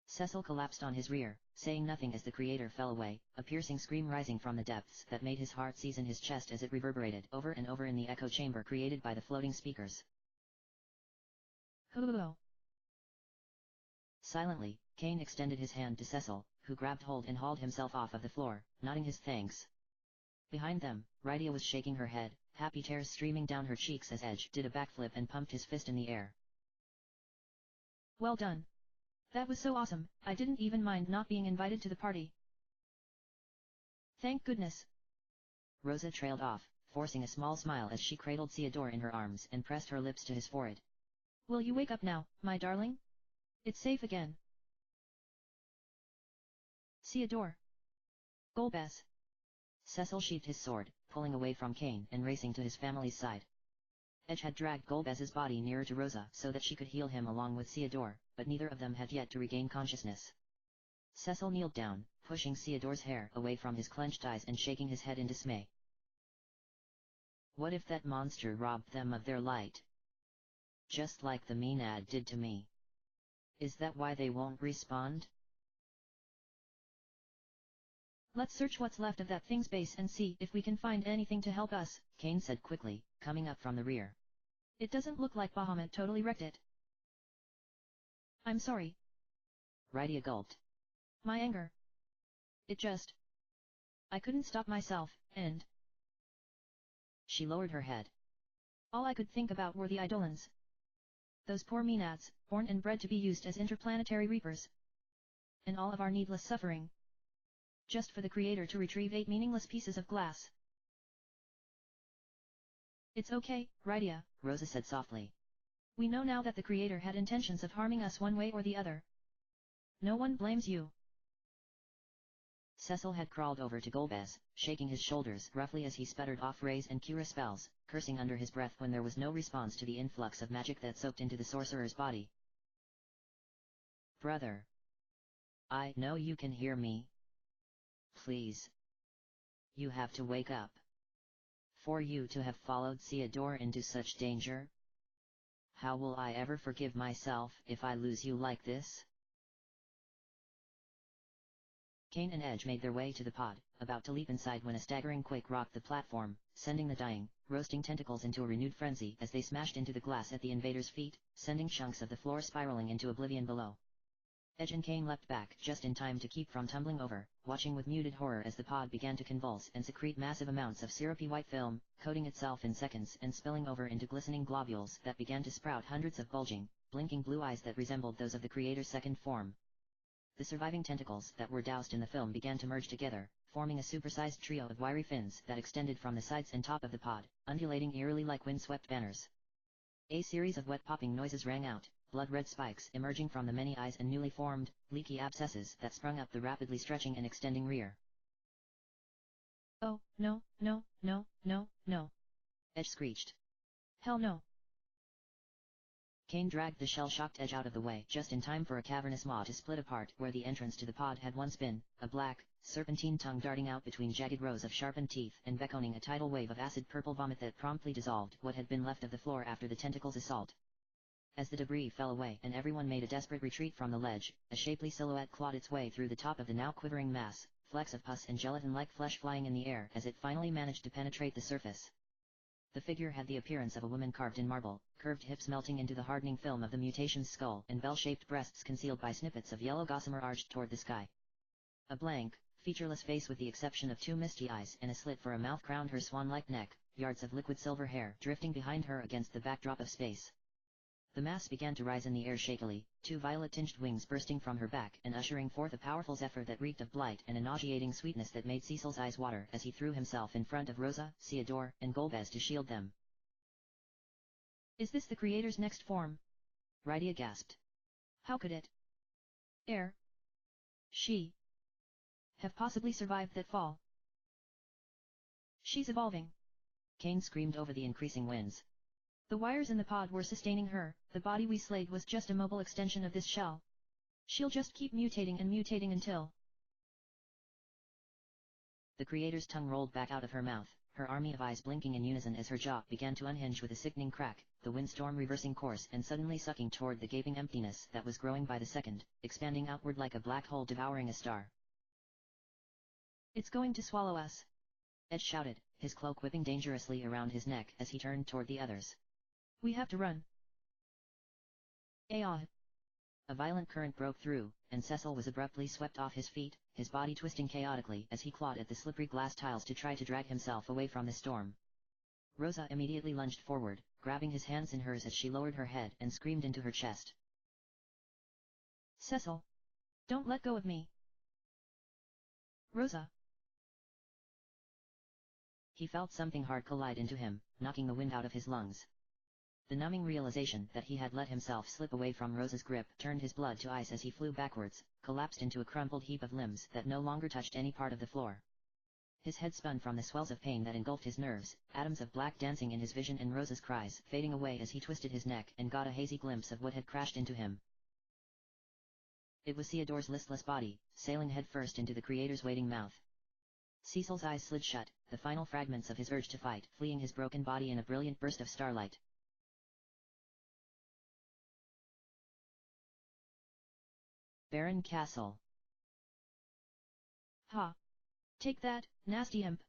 Cecil collapsed on his rear, saying nothing as the creator fell away, a piercing scream rising from the depths that made his heart seize in his chest as it reverberated over and over in the echo chamber created by the floating speakers. Hello. Silently, Cain extended his hand to Cecil, who grabbed hold and hauled himself off of the floor, nodding his thanks. Behind them, Rydia was shaking her head, happy tears streaming down her cheeks as Edge did a backflip and pumped his fist in the air. Well done. That was so awesome, I didn't even mind not being invited to the party. Thank goodness. Rosa trailed off, forcing a small smile as she cradled Theodore in her arms and pressed her lips to his forehead. Will you wake up now, my darling? It's safe again. Theodore. Golbez. Cecil sheathed his sword, pulling away from Cain and racing to his family's side. Edge had dragged Golbez's body nearer to Rosa so that she could heal him along with Theodore, but neither of them had yet to regain consciousness. Cecil kneeled down, pushing Theodore's hair away from his clenched eyes and shaking his head in dismay. What if that monster robbed them of their light? Just like the Maenad did to me. Is that why they won't respond? Let's search what's left of that thing's base and see if we can find anything to help us, Cain said quickly, coming up from the rear. It doesn't look like Bahamut totally wrecked it. I'm sorry. Rydia gulped. My anger. I couldn't stop myself, and... She lowered her head. All I could think about were the Eidolons. Those poor Maenads, born and bred to be used as interplanetary reapers. And all of our needless suffering. Just for the Creator to retrieve 8 meaningless pieces of glass. It's okay, Rydia, Rosa said softly. We know now that the Creator had intentions of harming us one way or the other. No one blames you. Cecil had crawled over to Golbez, shaking his shoulders roughly as he sputtered off rays and cura spells, cursing under his breath when there was no response to the influx of magic that soaked into the sorcerer's body. Brother. I know you can hear me. Please. You have to wake up. For you to have followed Theodore into such danger? How will I ever forgive myself if I lose you like this? Cain and Edge made their way to the pod, about to leap inside when a staggering quake rocked the platform, sending the dying, roasting tentacles into a renewed frenzy as they smashed into the glass at the invaders' feet, sending chunks of the floor spiraling into oblivion below. Edge and Cain leapt back just in time to keep from tumbling over, watching with muted horror as the pod began to convulse and secrete massive amounts of syrupy white film, coating itself in seconds and spilling over into glistening globules that began to sprout hundreds of bulging, blinking blue eyes that resembled those of the Creator's second form. The surviving tentacles that were doused in the film began to merge together, forming a supersized trio of wiry fins that extended from the sides and top of the pod, undulating eerily like wind-swept banners. A series of wet popping noises rang out, blood-red spikes emerging from the many eyes and newly formed, leaky abscesses that sprung up the rapidly stretching and extending rear. Oh, no, no, no, no, no. Edge screeched. Hell no. Cain dragged the shell-shocked Edge out of the way just in time for a cavernous maw to split apart where the entrance to the pod had once been, a black, serpentine tongue darting out between jagged rows of sharpened teeth and beckoning a tidal wave of acid purple vomit that promptly dissolved what had been left of the floor after the tentacle's assault. As the debris fell away and everyone made a desperate retreat from the ledge, a shapely silhouette clawed its way through the top of the now quivering mass, flecks of pus and gelatin-like flesh flying in the air as it finally managed to penetrate the surface. The figure had the appearance of a woman carved in marble, curved hips melting into the hardening film of the mutation's skull, and bell-shaped breasts concealed by snippets of yellow gossamer arched toward the sky. A blank, featureless face with the exception of two misty eyes and a slit for a mouth crowned her swan-like neck, yards of liquid silver hair drifting behind her against the backdrop of space. The mass began to rise in the air shakily, two violet-tinged wings bursting from her back and ushering forth a powerful zephyr that reeked of blight and a nauseating sweetness that made Cecil's eyes water as he threw himself in front of Rosa, Theodore, and Golbez to shield them. Is this the creator's next form? Rydia gasped. How could it? She have possibly survived that fall? She's evolving. Kane screamed over the increasing winds. The wires in the pod were sustaining her, the body we slayed was just a mobile extension of this shell. She'll just keep mutating and mutating until... The creator's tongue rolled back out of her mouth, her army of eyes blinking in unison as her jaw began to unhinge with a sickening crack, the windstorm reversing course and suddenly sucking toward the gaping emptiness that was growing by the second, expanding outward like a black hole devouring a star. It's going to swallow us. Ed shouted, his cloak whipping dangerously around his neck as he turned toward the others. We have to run. A violent current broke through, and Cecil was abruptly swept off his feet, his body twisting chaotically as he clawed at the slippery glass tiles to try to drag himself away from the storm. Rosa immediately lunged forward, grabbing his hands in hers as she lowered her head and screamed into her chest. Cecil! Don't let go of me! Rosa! He felt something hard collide into him, knocking the wind out of his lungs. The numbing realization that he had let himself slip away from Rosa's grip turned his blood to ice as he flew backwards, collapsed into a crumpled heap of limbs that no longer touched any part of the floor. His head spun from the swells of pain that engulfed his nerves, atoms of black dancing in his vision and Rosa's cries fading away as he twisted his neck and got a hazy glimpse of what had crashed into him. It was Theodore's listless body, sailing headfirst into the creator's waiting mouth. Cecil's eyes slid shut, the final fragments of his urge to fight fleeing his broken body in a brilliant burst of starlight. Baron Castle. Ha! Take that, nasty imp!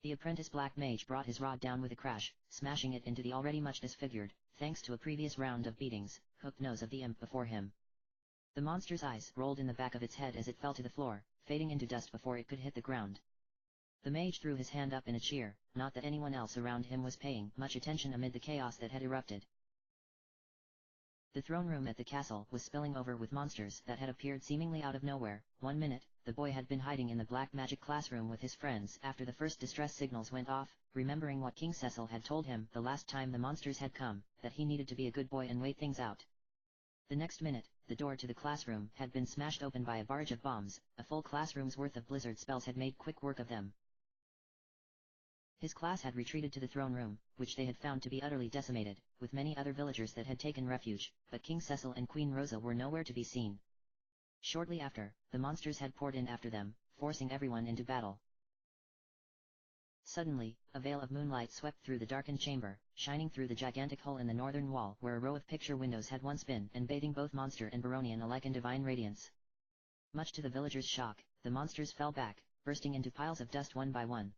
The apprentice black mage brought his rod down with a crash, smashing it into the already much disfigured, thanks to a previous round of beatings, hooked nose of the imp before him. The monster's eyes rolled in the back of its head as it fell to the floor, fading into dust before it could hit the ground. The mage threw his hand up in a cheer, not that anyone else around him was paying much attention amid the chaos that had erupted. The throne room at the castle was spilling over with monsters that had appeared seemingly out of nowhere. 1 minute, the boy had been hiding in the black magic classroom with his friends after the first distress signals went off, remembering what King Cecil had told him the last time the monsters had come, that he needed to be a good boy and wait things out. The next minute, the door to the classroom had been smashed open by a barrage of bombs, a full classroom's worth of blizzard spells had made quick work of them. His class had retreated to the throne room, which they had found to be utterly decimated, with many other villagers that had taken refuge, but King Cecil and Queen Rosa were nowhere to be seen. Shortly after, the monsters had poured in after them, forcing everyone into battle. Suddenly, a veil of moonlight swept through the darkened chamber, shining through the gigantic hole in the northern wall where a row of picture windows had once been and bathing both monster and baronian alike in divine radiance. Much to the villagers' shock, the monsters fell back, bursting into piles of dust one by one.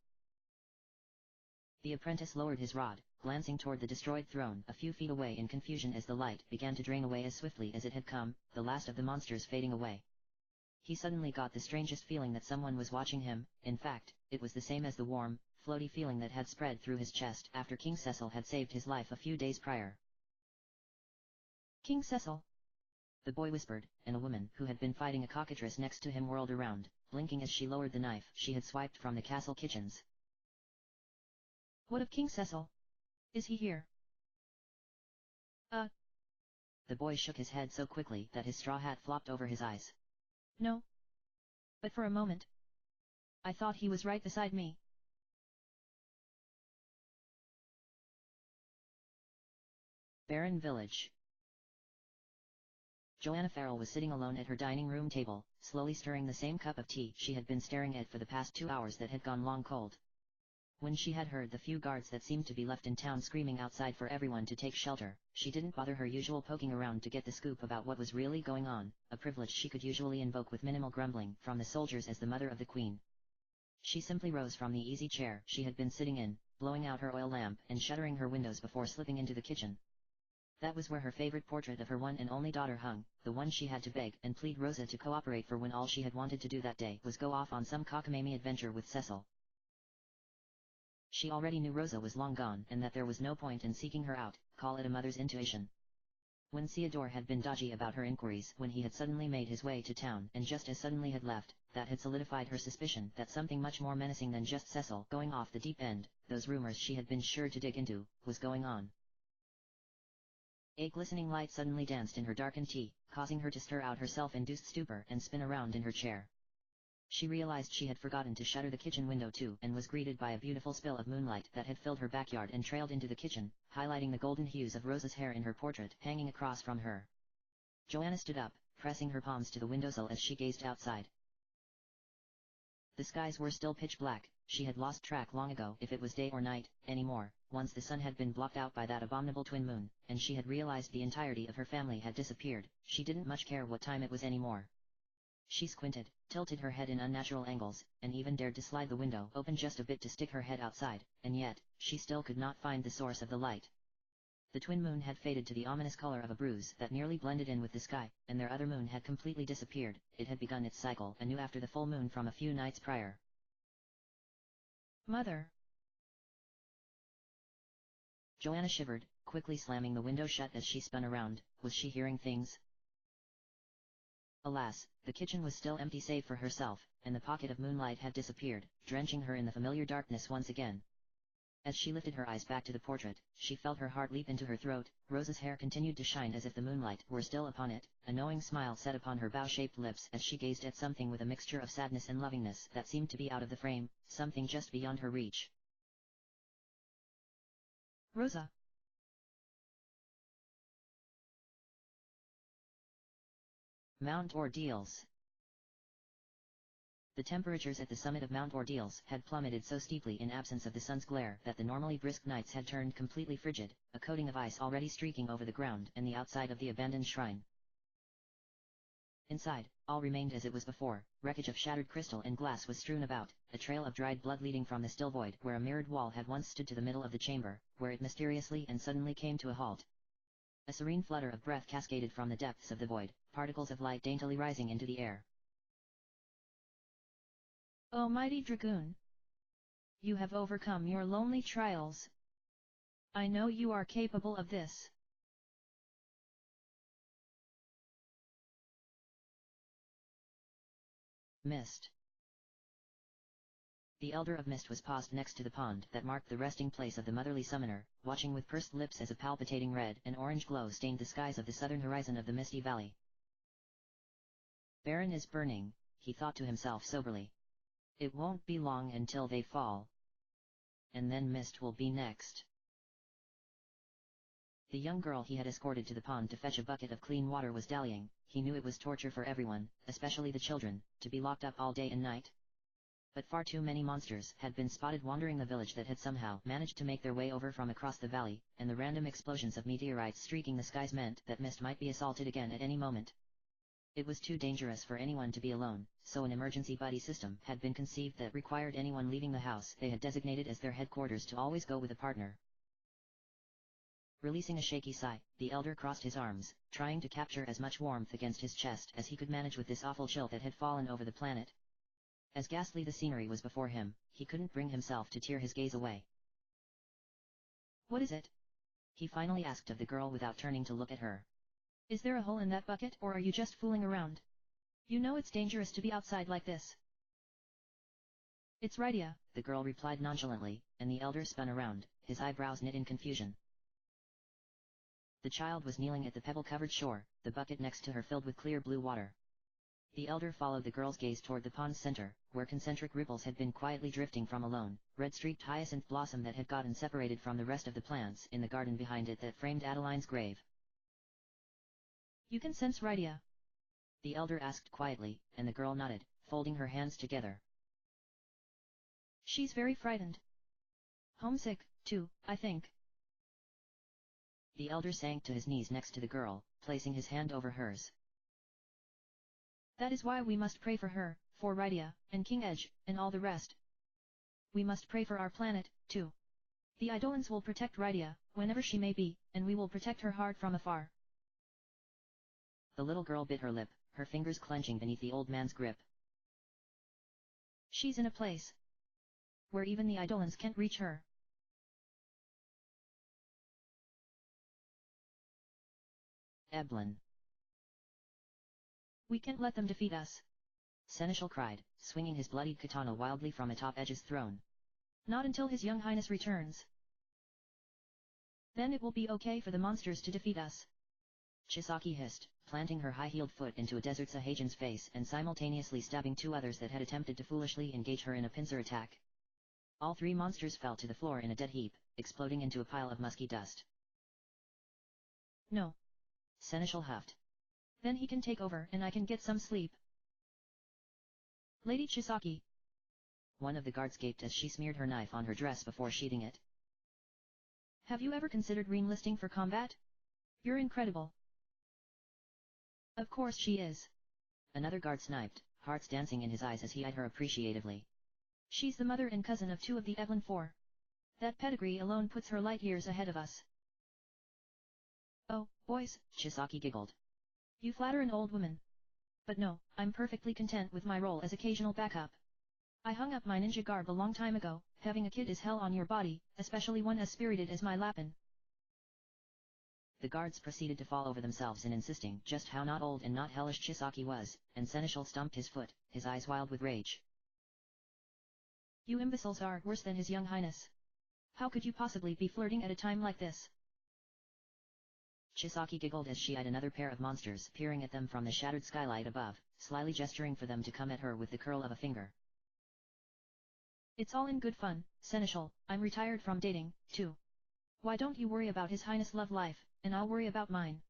The apprentice lowered his rod, glancing toward the destroyed throne a few feet away in confusion as the light began to drain away as swiftly as it had come, the last of the monsters fading away. He suddenly got the strangest feeling that someone was watching him. In fact, it was the same as the warm, floaty feeling that had spread through his chest after King Cecil had saved his life a few days prior. King Cecil! The boy whispered, and a woman who had been fighting a cockatrice next to him whirled around, blinking as she lowered the knife she had swiped from the castle kitchens. What of King Cecil? Is he here? The boy shook his head so quickly that his straw hat flopped over his eyes. No. But for a moment, I thought he was right beside me. Barren Village. Joanna Farrell was sitting alone at her dining room table, slowly stirring the same cup of tea she had been staring at for the past 2 hours that had gone long cold. When she had heard the few guards that seemed to be left in town screaming outside for everyone to take shelter, she didn't bother her usual poking around to get the scoop about what was really going on, a privilege she could usually invoke with minimal grumbling from the soldiers as the mother of the queen. She simply rose from the easy chair she had been sitting in, blowing out her oil lamp and shuttering her windows before slipping into the kitchen. That was where her favorite portrait of her one and only daughter hung, the one she had to beg and plead Rosa to cooperate for when all she had wanted to do that day was go off on some cockamamie adventure with Cecil. She already knew Rosa was long gone and that there was no point in seeking her out, call it a mother's intuition. When Theodore had been dodgy about her inquiries when he had suddenly made his way to town and just as suddenly had left, that had solidified her suspicion that something much more menacing than just Cecil going off the deep end, those rumors she had been sure to dig into, was going on. A glistening light suddenly danced in her darkened tea, causing her to stir out her self-induced stupor and spin around in her chair. She realized she had forgotten to shutter the kitchen window too and was greeted by a beautiful spill of moonlight that had filled her backyard and trailed into the kitchen, highlighting the golden hues of Rosa's hair in her portrait hanging across from her. Joanna stood up, pressing her palms to the windowsill as she gazed outside. The skies were still pitch black. She had lost track long ago if it was day or night, anymore, once the sun had been blocked out by that abominable twin moon, and she had realized the entirety of her family had disappeared. She didn't much care what time it was anymore. She squinted, tilted her head in unnatural angles, and even dared to slide the window open just a bit to stick her head outside, and yet, she still could not find the source of the light. The twin moon had faded to the ominous color of a bruise that nearly blended in with the sky, and their other moon had completely disappeared. It had begun its cycle anew after the full moon from a few nights prior. Mother. Joanna shivered, quickly slamming the window shut as she spun around. Was she hearing things? Alas, the kitchen was still empty save for herself, and the pocket of moonlight had disappeared, drenching her in the familiar darkness once again. As she lifted her eyes back to the portrait, she felt her heart leap into her throat. Rosa's hair continued to shine as if the moonlight were still upon it. A knowing smile set upon her bow-shaped lips as she gazed at something with a mixture of sadness and lovingness that seemed to be out of the frame, something just beyond her reach. Rosa. Mount Ordeals. The temperatures at the summit of Mount Ordeals had plummeted so steeply in absence of the sun's glare that the normally brisk nights had turned completely frigid, a coating of ice already streaking over the ground and the outside of the abandoned shrine. Inside, all remained as it was before. Wreckage of shattered crystal and glass was strewn about, a trail of dried blood leading from the still void where a mirrored wall had once stood to the middle of the chamber, where it mysteriously and suddenly came to a halt. A serene flutter of breath cascaded from the depths of the void, particles of light daintily rising into the air. O mighty dragoon! You have overcome your lonely trials. I know you are capable of this. Mist. The Elder of Mist was paused next to the pond that marked the resting place of the motherly summoner, watching with pursed lips as a palpitating red and orange glow stained the skies of the southern horizon of the misty valley. Barren is burning, he thought to himself soberly. It won't be long until they fall. And then Mist will be next. The young girl he had escorted to the pond to fetch a bucket of clean water was dallying. He knew it was torture for everyone, especially the children, to be locked up all day and night. But far too many monsters had been spotted wandering the village that had somehow managed to make their way over from across the valley, and the random explosions of meteorites streaking the skies meant that Mist might be assaulted again at any moment. It was too dangerous for anyone to be alone, so an emergency buddy system had been conceived that required anyone leaving the house they had designated as their headquarters to always go with a partner. Releasing a shaky sigh, the elder crossed his arms, trying to capture as much warmth against his chest as he could manage with this awful chill that had fallen over the planet. As ghastly the scenery was before him, he couldn't bring himself to tear his gaze away. What is it? He finally asked of the girl without turning to look at her. Is there a hole in that bucket or are you just fooling around? You know it's dangerous to be outside like this. It's Rydia, the girl replied nonchalantly, and the elder spun around, his eyebrows knit in confusion. The child was kneeling at the pebble-covered shore, the bucket next to her filled with clear blue water. The elder followed the girl's gaze toward the pond's center, where concentric ripples had been quietly drifting from a lone, red-streaked hyacinth blossom that had gotten separated from the rest of the plants in the garden behind it that framed Adeline's grave. You can sense Rydia? The elder asked quietly, and the girl nodded, folding her hands together. She's very frightened. Homesick, too, I think. The elder sank to his knees next to the girl, placing his hand over hers. That is why we must pray for her, for Rydia, and King Edge, and all the rest. We must pray for our planet, too. The Eidolons will protect Rydia, whenever she may be, and we will protect her hard from afar. The little girl bit her lip, her fingers clenching beneath the old man's grip. She's in a place where even the Eidolons can't reach her. Eblin. We can't let them defeat us. Seneschal cried, swinging his bloodied katana wildly from atop Edge's throne. Not until His Young Highness returns. Then it will be okay for the monsters to defeat us. Chisaki hissed, planting her high-heeled foot into a Desert Sahajan's face and simultaneously stabbing two others that had attempted to foolishly engage her in a pincer attack. All three monsters fell to the floor in a dead heap, exploding into a pile of musky dust. No. Seneschal huffed. Then he can take over and I can get some sleep. Lady Chisaki. One of the guards gaped as she smeared her knife on her dress before sheathing it. Have you ever considered re-enlisting for combat? You're incredible. Of course she is. Another guard sniped, hearts dancing in his eyes as he eyed her appreciatively. She's the mother and cousin of two of the Evelyn Four. That pedigree alone puts her light years ahead of us. Oh, boys, Chisaki giggled. You flatter an old woman. But no, I'm perfectly content with my role as occasional backup. I hung up my ninja garb a long time ago. Having a kid is hell on your body, especially one as spirited as my Lapin. The guards proceeded to fall over themselves in insisting just how not old and not hellish Chisaki was, and Seneschal stomped his foot, his eyes wild with rage. You imbeciles are worse than His Young Highness. How could you possibly be flirting at a time like this? Chisaki giggled as she eyed another pair of monsters peering at them from the shattered skylight above, slyly gesturing for them to come at her with the curl of a finger. It's all in good fun, Seneschal. I'm retired from dating, too. Why don't you worry about His Highness' love life, and I'll worry about mine?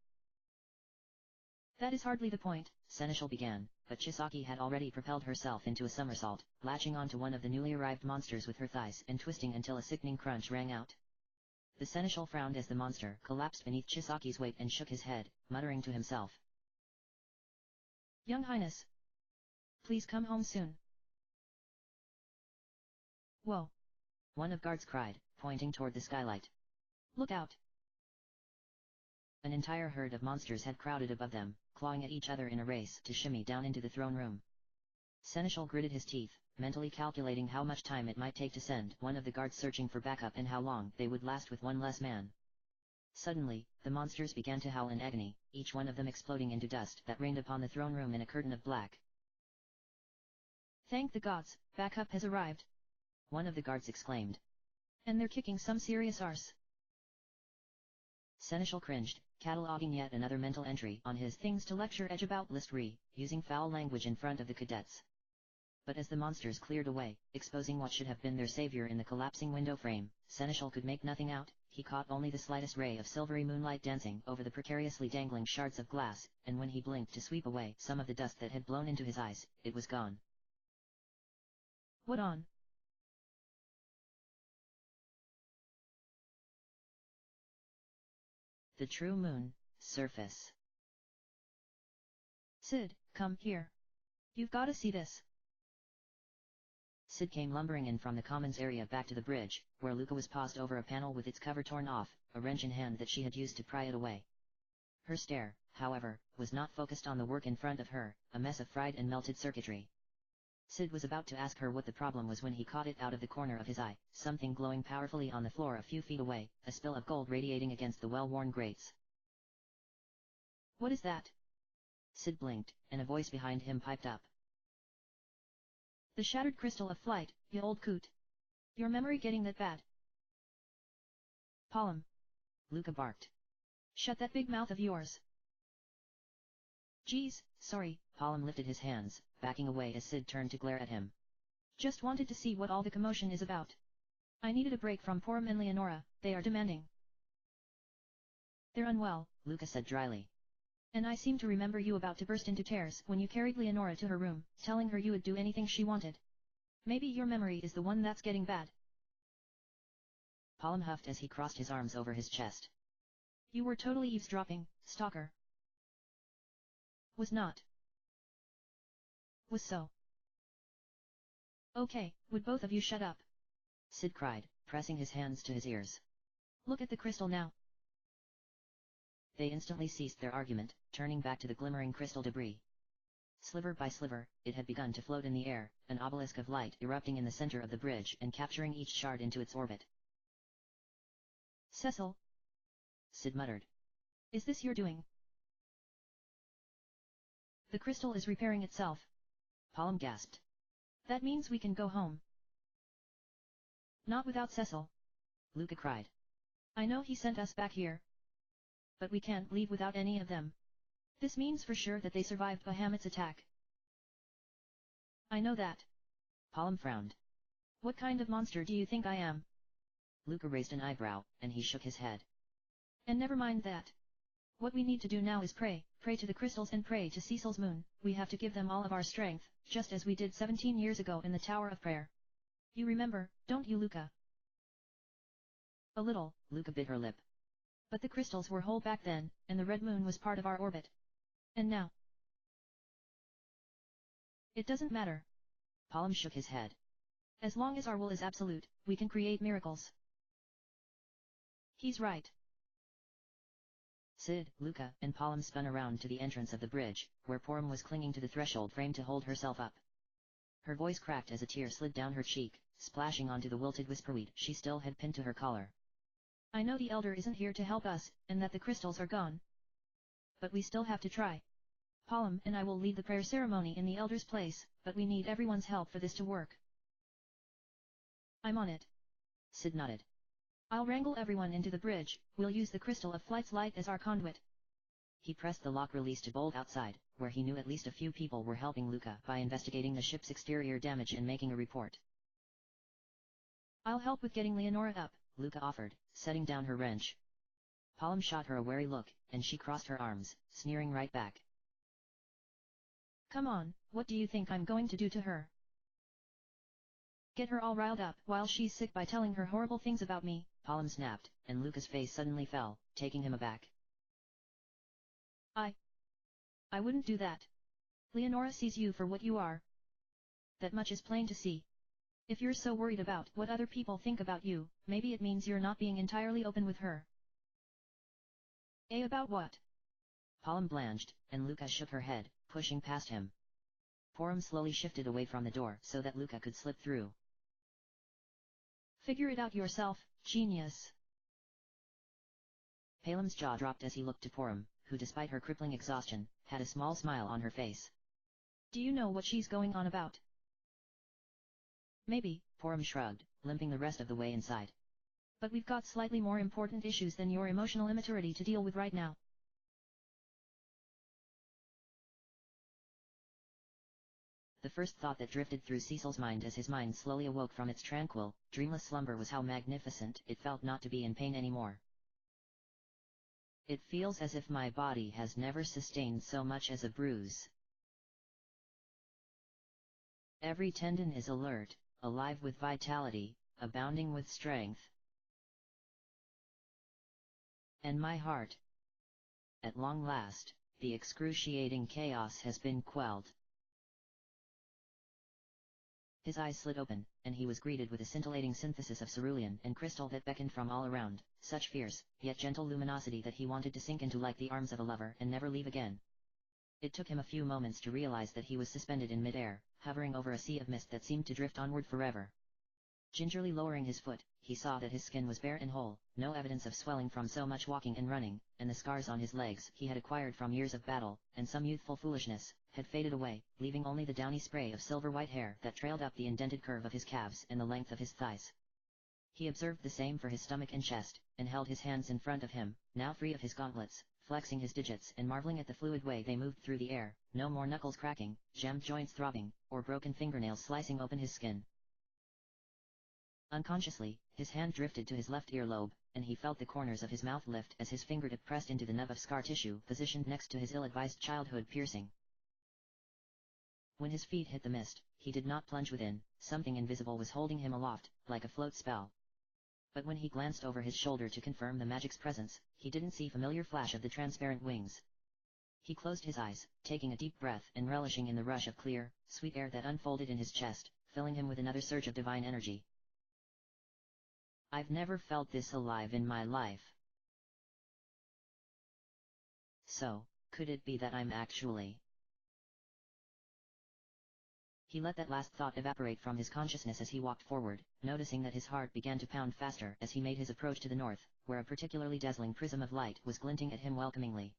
That is hardly the point, Seneschal began, but Chisaki had already propelled herself into a somersault, latching onto one of the newly arrived monsters with her thighs and twisting until a sickening crunch rang out. The Seneschal frowned as the monster collapsed beneath Chisaki's weight and shook his head, muttering to himself. Young Highness. Please come home soon. Whoa. One of guards cried, pointing toward the skylight. Look out. An entire herd of monsters had crowded above them, clawing at each other in a race to shimmy down into the throne room. Seneschal gritted his teeth, mentally calculating how much time it might take to send one of the guards searching for backup and how long they would last with one less man. Suddenly, the monsters began to howl in agony, each one of them exploding into dust that rained upon the throne room in a curtain of black. Thank the gods, backup has arrived. One of the guards exclaimed. And they're kicking some serious arse. Seneschal cringed, cataloging yet another mental entry on his things to lecture Edge about list using foul language in front of the cadets. But as the monsters cleared away, exposing what should have been their savior in the collapsing window frame, Seneschal could make nothing out. He caught only the slightest ray of silvery moonlight dancing over the precariously dangling shards of glass, and when he blinked to sweep away some of the dust that had blown into his eyes, it was gone. What on? The true moon, surface. Sid, come here. You've gotta see this. Sid came lumbering in from the commons area back to the bridge, where Luca was paused over a panel with its cover torn off, a wrench in hand that she had used to pry it away. Her stare, however, was not focused on the work in front of her, a mess of fried and melted circuitry. Sid was about to ask her what the problem was when he caught it out of the corner of his eye, something glowing powerfully on the floor a few feet away, a spill of gold radiating against the well-worn grates. What is that? Sid blinked, and a voice behind him piped up. The shattered crystal of flight, you old coot. Your memory getting that bad? Palm. Luca barked. Shut that big mouth of yours. Geez, sorry. Palm lifted his hands, backing away as Sid turned to glare at him. Just wanted to see what all the commotion is about. I needed a break from Porum and Leonora, they are demanding. They're unwell, Luca said dryly. And I seem to remember you about to burst into tears when you carried Leonora to her room, telling her you would do anything she wanted. Maybe your memory is the one that's getting bad. Palm huffed as he crossed his arms over his chest. You were totally eavesdropping, stalker. Was not. Was so. Okay, would both of you shut up? Sid cried, pressing his hands to his ears. Look at the crystal now. They instantly ceased their argument, turning back to the glimmering crystal debris. Sliver by sliver, it had begun to float in the air, an obelisk of light erupting in the center of the bridge and capturing each shard into its orbit. Cecil, Sid muttered. Is this your doing? The crystal is repairing itself. Palom gasped. That means we can go home. Not without Cecil. Luca cried. I know he sent us back here. But we can't leave without any of them. This means for sure that they survived Bahamut's attack. I know that. Palom frowned. What kind of monster do you think I am? Luca raised an eyebrow, and he shook his head. And never mind that. What we need to do now is pray to the crystals and pray to Cecil's moon. We have to give them all of our strength, just as we did 17 years ago in the Tower of Prayer. You remember, don't you, Luca? A little. Luca bit her lip. But the crystals were whole back then, and the red moon was part of our orbit. And now? It doesn't matter. Palom shook his head. As long as our will is absolute, we can create miracles. He's right. Sid, Luca, and Palom spun around to the entrance of the bridge, where Porum was clinging to the threshold frame to hold herself up. Her voice cracked as a tear slid down her cheek, splashing onto the wilted whisperweed she still had pinned to her collar. I know the Elder isn't here to help us, and that the crystals are gone. But we still have to try. Palom and I will lead the prayer ceremony in the Elder's place, but we need everyone's help for this to work. I'm on it. Sid nodded. I'll wrangle everyone into the bridge. We'll use the Crystal of Flight's light as our conduit. He pressed the lock release to bolt outside, where he knew at least a few people were helping Luca by investigating the ship's exterior damage and making a report. I'll help with getting Leonora up, Luca offered, setting down her wrench. Palom shot her a wary look, and she crossed her arms, sneering right back. Come on, what do you think I'm going to do to her? Get her all riled up while she's sick by telling her horrible things about me. Palom snapped, and Luca's face suddenly fell, taking him aback. I wouldn't do that. Leonora sees you for what you are. That much is plain to see. If you're so worried about what other people think about you, maybe it means you're not being entirely open with her. About what? Palom blanched, and Luca shook her head, pushing past him. Porum slowly shifted away from the door so that Luca could slip through. Figure it out yourself, genius. Palem's jaw dropped as he looked to Porum, who despite her crippling exhaustion, had a small smile on her face. Do you know what she's going on about? Maybe, Porum shrugged, limping the rest of the way inside. But we've got slightly more important issues than your emotional immaturity to deal with right now. The first thought that drifted through Cecil's mind as his mind slowly awoke from its tranquil, dreamless slumber was how magnificent it felt not to be in pain anymore. It feels as if my body has never sustained so much as a bruise. Every tendon is alert, alive with vitality, abounding with strength. And my heart. At long last, the excruciating chaos has been quelled. His eyes slid open, and he was greeted with a scintillating synthesis of cerulean and crystal that beckoned from all around, such fierce, yet gentle luminosity that he wanted to sink into like the arms of a lover and never leave again. It took him a few moments to realize that he was suspended in mid-air, hovering over a sea of mist that seemed to drift onward forever. Gingerly lowering his foot, he saw that his skin was bare and whole, no evidence of swelling from so much walking and running, and the scars on his legs he had acquired from years of battle, and some youthful foolishness, had faded away, leaving only the downy spray of silver-white hair that trailed up the indented curve of his calves and the length of his thighs. He observed the same for his stomach and chest, and held his hands in front of him, now free of his gauntlets, flexing his digits and marveling at the fluid way they moved through the air, no more knuckles cracking, jammed joints throbbing, or broken fingernails slicing open his skin. Unconsciously, his hand drifted to his left earlobe, and he felt the corners of his mouth lift as his fingertip pressed into the nub of scar tissue positioned next to his ill-advised childhood piercing. When his feet hit the mist, he did not plunge within, something invisible was holding him aloft, like a float spell. But when he glanced over his shoulder to confirm the magic's presence, he didn't see familiar flash of the transparent wings. He closed his eyes, taking a deep breath and relishing in the rush of clear, sweet air that unfolded in his chest, filling him with another surge of divine energy. I've never felt this alive in my life. So, could it be that I'm actually... He let that last thought evaporate from his consciousness as he walked forward, noticing that his heart began to pound faster as he made his approach to the north, where a particularly dazzling prism of light was glinting at him welcomingly.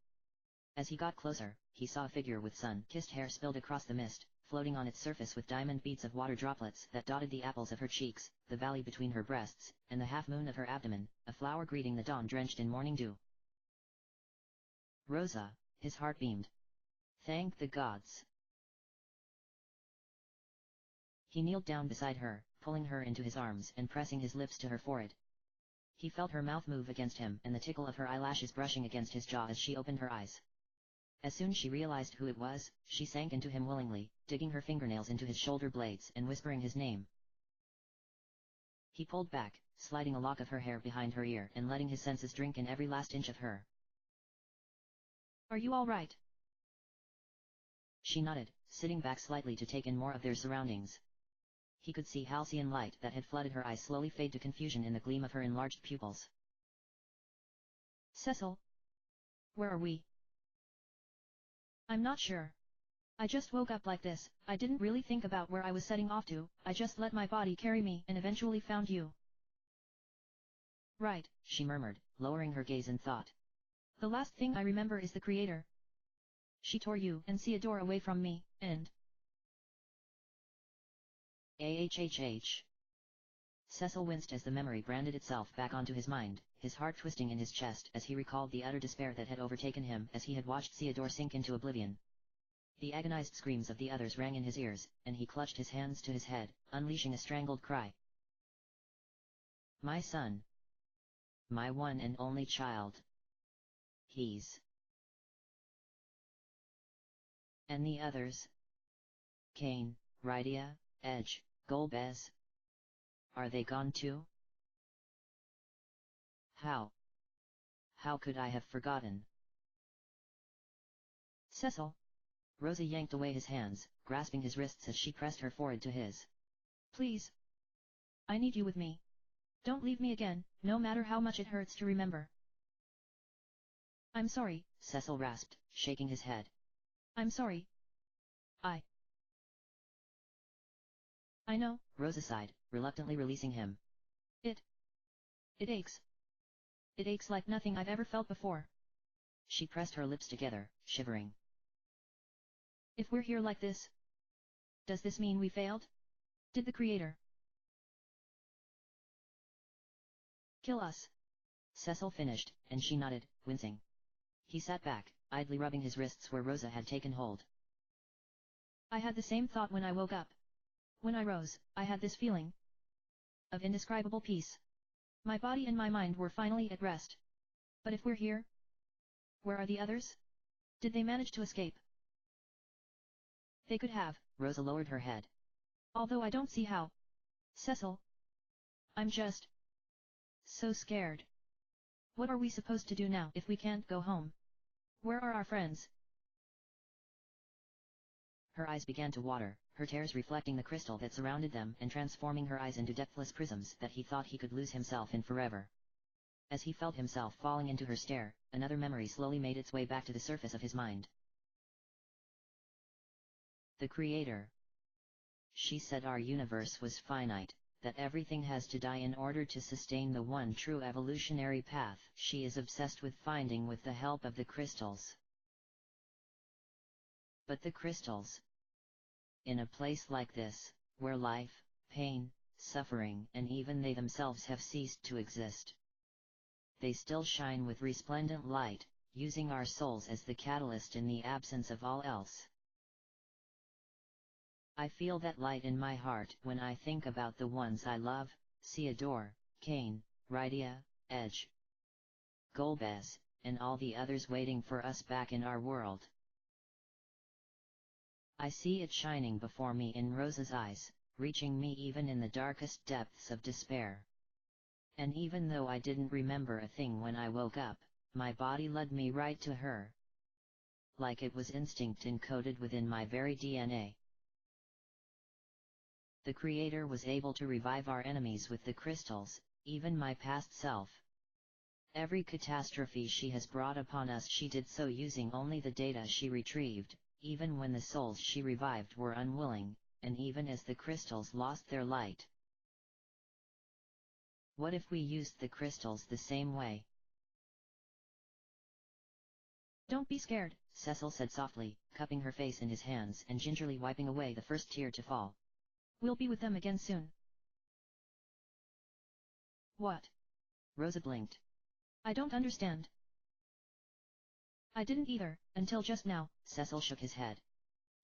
As he got closer, he saw a figure with sun-kissed hair spilled across the mist, floating on its surface with diamond beads of water droplets that dotted the apples of her cheeks, the valley between her breasts, and the half-moon of her abdomen, a flower greeting the dawn drenched in morning dew. Rosa, his heart beamed. Thank the gods. He kneeled down beside her, pulling her into his arms and pressing his lips to her forehead. He felt her mouth move against him and the tickle of her eyelashes brushing against his jaw as she opened her eyes. As soon as she realized who it was, she sank into him willingly, digging her fingernails into his shoulder blades and whispering his name. He pulled back, sliding a lock of her hair behind her ear and letting his senses drink in every last inch of her. Are you all right? She nodded, sitting back slightly to take in more of their surroundings. He could see halcyon light that had flooded her eyes slowly fade to confusion in the gleam of her enlarged pupils. Cecil? Where are we? I'm not sure. I just woke up like this, I didn't really think about where I was setting off to, I just let my body carry me and eventually found you. Right, she murmured, lowering her gaze in thought. The last thing I remember is the Creator. She tore you and Theodore away from me, and... AHHH. Cecil winced as the memory branded itself back onto his mind, his heart twisting in his chest as he recalled the utter despair that had overtaken him as he had watched Theodore sink into oblivion. The agonized screams of the others rang in his ears, and he clutched his hands to his head, unleashing a strangled cry. My son. My one and only child. He's... And the others? Cain, Rydia, Edge, Golbez. Are they gone too? How? How could I have forgotten? Cecil. Rosa yanked away his hands, grasping his wrists as she pressed her forehead to his. Please. I need you with me. Don't leave me again, no matter how much it hurts to remember. I'm sorry, Cecil rasped, shaking his head. I'm sorry. I know, Rosa sighed, reluctantly releasing him. It aches. It aches like nothing I've ever felt before. She pressed her lips together, shivering. If we're here like this, does this mean we failed? Did the Creator kill us? Cecil finished, and she nodded, wincing. He sat back, idly rubbing his wrists where Rosa had taken hold. I had the same thought when I woke up. When I rose, I had this feeling of indescribable peace. My body and my mind were finally at rest. But if we're here, where are the others? Did they manage to escape? They could have. Rosa lowered her head. Although I don't see how. Cecil. I'm just so scared. What are we supposed to do now if we can't go home? Where are our friends? Her eyes began to water, her tears reflecting the crystal that surrounded them and transforming her eyes into depthless prisms that he thought he could lose himself in forever. As he felt himself falling into her stare, another memory slowly made its way back to the surface of his mind. The Creator. She said our universe was finite, that everything has to die in order to sustain the one true evolutionary path she is obsessed with finding with the help of the crystals. But the crystals, in a place like this, where life, pain, suffering and even they themselves have ceased to exist, they still shine with resplendent light, using our souls as the catalyst in the absence of all else. I feel that light in my heart when I think about the ones I love, Theodore, Cain, Rydia, Edge, Golbez, and all the others waiting for us back in our world. I see it shining before me in Rosa's eyes, reaching me even in the darkest depths of despair. And even though I didn't remember a thing when I woke up, my body led me right to her. Like it was instinct encoded within my very DNA. The Creator was able to revive our enemies with the crystals, even my past self. Every catastrophe she has brought upon us she did so using only the data she retrieved, even when the souls she revived were unwilling, and even as the crystals lost their light. What if we used the crystals the same way? Don't be scared, Cecil said softly, cupping her face in his hands and gingerly wiping away the first tear to fall. We'll be with them again soon. What? Rosa blinked. I don't understand. I didn't either, until just now. Cecil shook his head.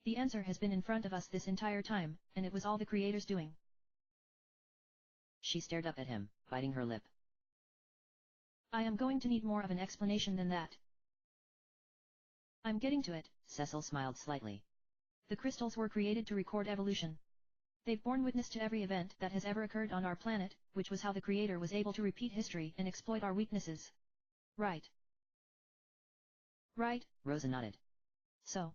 The answer has been in front of us this entire time, and it was all the Creator's doing. She stared up at him, biting her lip. I am going to need more of an explanation than that. I'm getting to it. Cecil smiled slightly. The crystals were created to record evolution. They've borne witness to every event that has ever occurred on our planet, which was how the Creator was able to repeat history and exploit our weaknesses. Right. Right? Rosa nodded. So,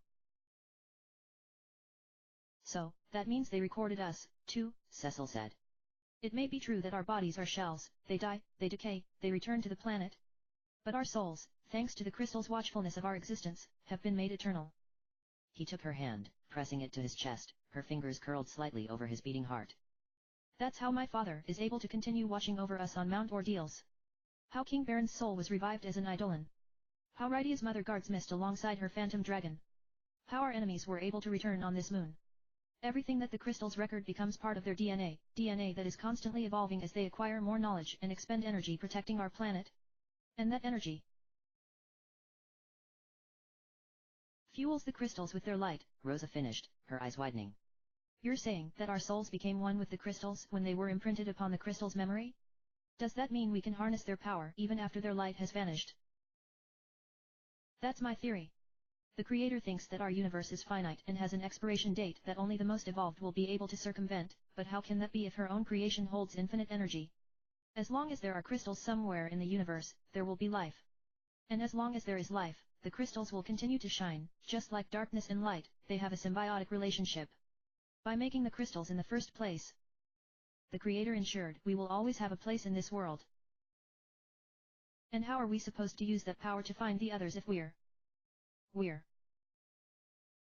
that means they recorded us, too, Cecil said. It may be true that our bodies are shells, they die, they decay, they return to the planet. But our souls, thanks to the crystal's watchfulness of our existence, have been made eternal. He took her hand, pressing it to his chest, her fingers curled slightly over his beating heart. That's how my father is able to continue watching over us on Mount Ordeals. How King Baron's soul was revived as an eidolon. How Rydia's mother guards mist alongside her phantom dragon. How our enemies were able to return on this moon. Everything that the crystals record becomes part of their DNA, DNA that is constantly evolving as they acquire more knowledge and expend energy protecting our planet. And that energy fuels the crystals with their light, Rosa finished, her eyes widening. You're saying that our souls became one with the crystals when they were imprinted upon the crystal's memory? Does that mean we can harness their power even after their light has vanished? That's my theory. The Creator thinks that our universe is finite and has an expiration date that only the most evolved will be able to circumvent, but how can that be if her own creation holds infinite energy? As long as there are crystals somewhere in the universe, there will be life. And as long as there is life, the crystals will continue to shine, just like darkness and light, they have a symbiotic relationship. By making the crystals in the first place, the Creator ensured we will always have a place in this world. And how are we supposed to use that power to find the others if we're...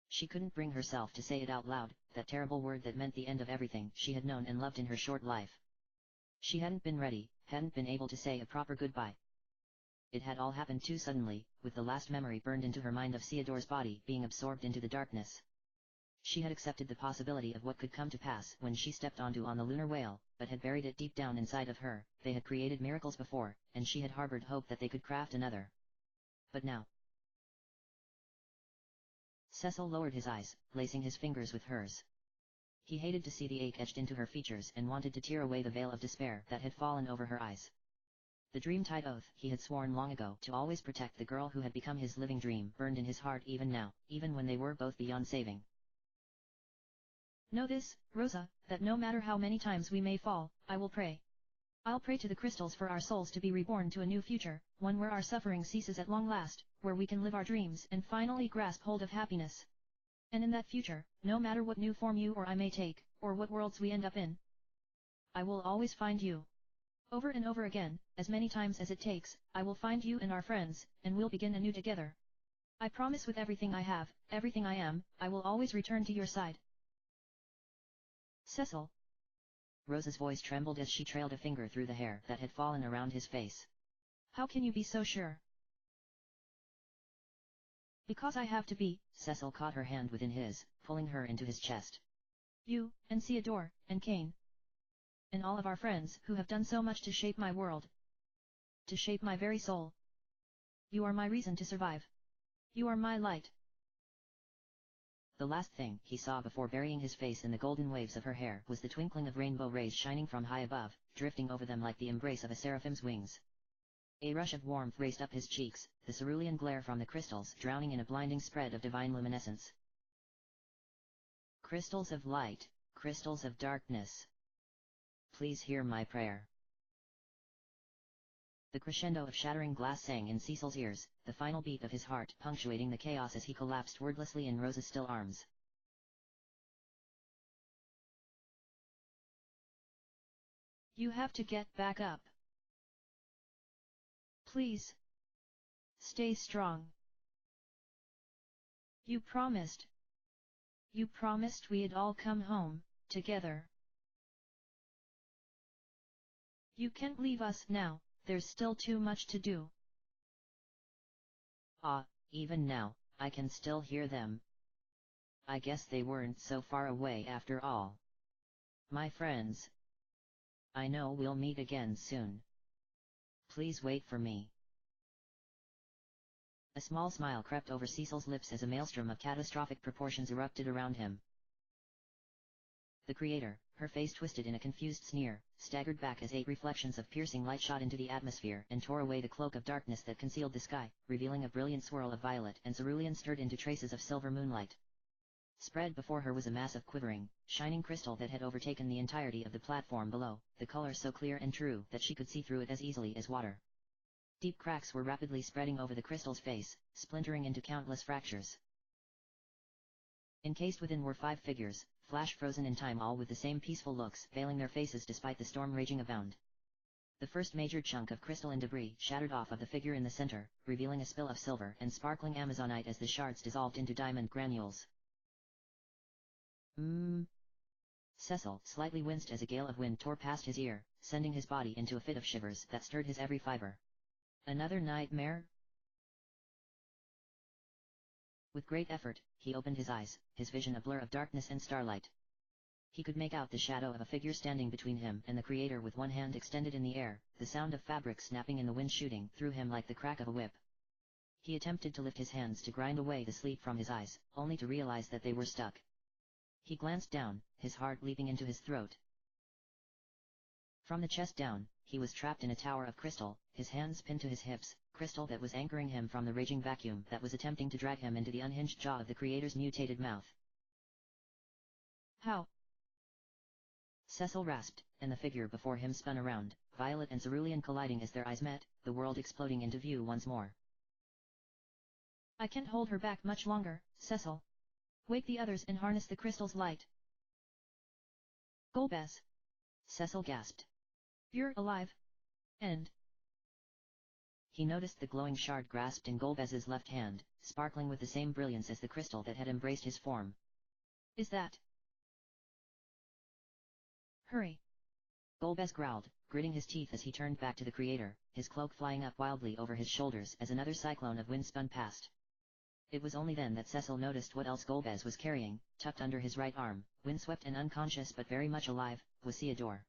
She couldn't bring herself to say it out loud, that terrible word that meant the end of everything she had known and loved in her short life. She hadn't been ready, hadn't been able to say a proper goodbye. It had all happened too suddenly, with the last memory burned into her mind of Theodore's body being absorbed into the darkness. She had accepted the possibility of what could come to pass when she stepped on the lunar whale, but had buried it deep down inside of her. They had created miracles before, and she had harbored hope that they could craft another. But now... Cecil lowered his eyes, lacing his fingers with hers. He hated to see the ache etched into her features and wanted to tear away the veil of despair that had fallen over her eyes. The dream-tied oath he had sworn long ago to always protect the girl who had become his living dream burned in his heart even now, even when they were both beyond saving. Know this, Rosa, that no matter how many times we may fall, I will pray. I'll pray to the crystals for our souls to be reborn to a new future, one where our suffering ceases at long last, where we can live our dreams and finally grasp hold of happiness. And in that future, no matter what new form you or I may take, or what worlds we end up in, I will always find you. Over and over again, as many times as it takes, I will find you and our friends, and we'll begin anew together. I promise with everything I have, everything I am, I will always return to your side. Cecil. Rosa's voice trembled as she trailed a finger through the hair that had fallen around his face. How can you be so sure? Because I have to be. Cecil caught her hand within his, pulling her into his chest. You, and Theodore, and Cain. And all of our friends who have done so much to shape my world. To shape my very soul. You are my reason to survive. You are my light. The last thing he saw before burying his face in the golden waves of her hair was the twinkling of rainbow rays shining from high above, drifting over them like the embrace of a seraphim's wings. A rush of warmth raced up his cheeks, the cerulean glare from the crystals drowning in a blinding spread of divine luminescence. Crystals of light, crystals of darkness. Please hear my prayer. The crescendo of shattering glass sang in Cecil's ears, the final beat of his heart punctuating the chaos as he collapsed wordlessly in Rosa's still arms. You have to get back up. Please. Stay strong. You promised. You promised we'd all come home, together. You can't leave us now, there's still too much to do. Even now, I can still hear them. I guess they weren't so far away after all. My friends. I know we'll meet again soon. Please wait for me. A small smile crept over Cecil's lips as a maelstrom of catastrophic proportions erupted around him. The creator, her face twisted in a confused sneer, staggered back as 8 reflections of piercing light shot into the atmosphere and tore away the cloak of darkness that concealed the sky, revealing a brilliant swirl of violet and cerulean stirred into traces of silver moonlight. Spread before her was a mass of quivering, shining crystal that had overtaken the entirety of the platform below, the color so clear and true that she could see through it as easily as water. Deep cracks were rapidly spreading over the crystal's face, splintering into countless fractures. Encased within were 5 figures, flash frozen in time, all with the same peaceful looks veiling their faces despite the storm raging abound. The first major chunk of crystal and debris shattered off of the figure in the center, revealing a spill of silver and sparkling amazonite as the shards dissolved into diamond granules. Cecil slightly winced as a gale of wind tore past his ear, sending his body into a fit of shivers that stirred his every fiber. Another nightmare? With great effort, he opened his eyes, his vision a blur of darkness and starlight. He could make out the shadow of a figure standing between him and the creator with one hand extended in the air, the sound of fabric snapping in the wind shooting through him like the crack of a whip. He attempted to lift his hands to grind away the sleep from his eyes, only to realize that they were stuck. He glanced down, his heart leaping into his throat. From the chest down, he was trapped in a tower of crystal, his hands pinned to his hips, crystal that was anchoring him from the raging vacuum that was attempting to drag him into the unhinged jaw of the creator's mutated mouth. How? Cecil rasped, and the figure before him spun around, violet and cerulean colliding as their eyes met, the world exploding into view once more. I can't hold her back much longer, Cecil. Wake the others and harness the crystal's light. Golbez. Cecil gasped. You're alive. And he noticed the glowing shard grasped in Golbez's left hand, sparkling with the same brilliance as the crystal that had embraced his form. Is that? Hurry. Golbez growled, gritting his teeth as he turned back to the creator, his cloak flying up wildly over his shoulders as another cyclone of wind spun past. It was only then that Cecil noticed what else Golbez was carrying, tucked under his right arm, windswept and unconscious but very much alive, was Theodore.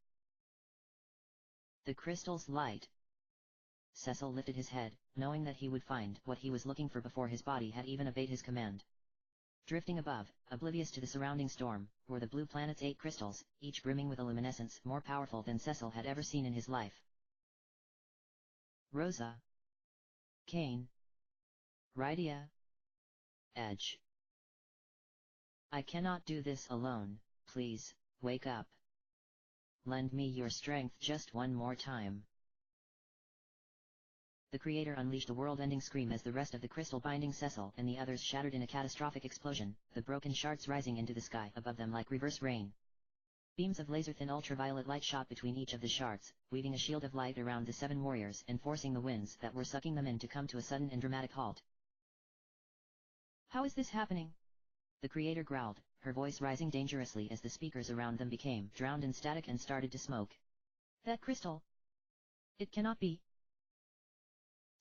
The crystal's light. Cecil lifted his head, knowing that he would find what he was looking for before his body had even obeyed his command. Drifting above, oblivious to the surrounding storm, were the blue planet's 8 crystals, each brimming with a luminescence more powerful than Cecil had ever seen in his life. Rosa. Cain. Rydia. Edge. I cannot do this alone, please, wake up. Lend me your strength just one more time. The creator unleashed a world-ending scream as the rest of the crystal binding Cecil and the others shattered in a catastrophic explosion, the broken shards rising into the sky above them like reverse rain. Beams of laser-thin ultraviolet light shot between each of the shards, weaving a shield of light around the 7 warriors and forcing the winds that were sucking them in to come to a sudden and dramatic halt. How is this happening? The creator growled, her voice rising dangerously as the speakers around them became drowned in static and started to smoke. That crystal. It cannot be.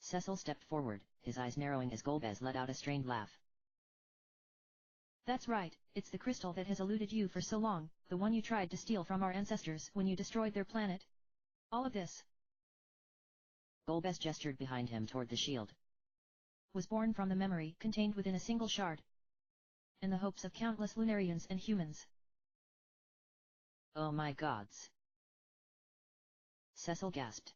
Cecil stepped forward, his eyes narrowing as Golbez let out a strained laugh. That's right, it's the crystal that has eluded you for so long, the one you tried to steal from our ancestors when you destroyed their planet. All of this. Golbez gestured behind him toward the shield. Was born from the memory contained within a single shard. In the hopes of countless Lunarians and humans. Oh my gods. Cecil gasped.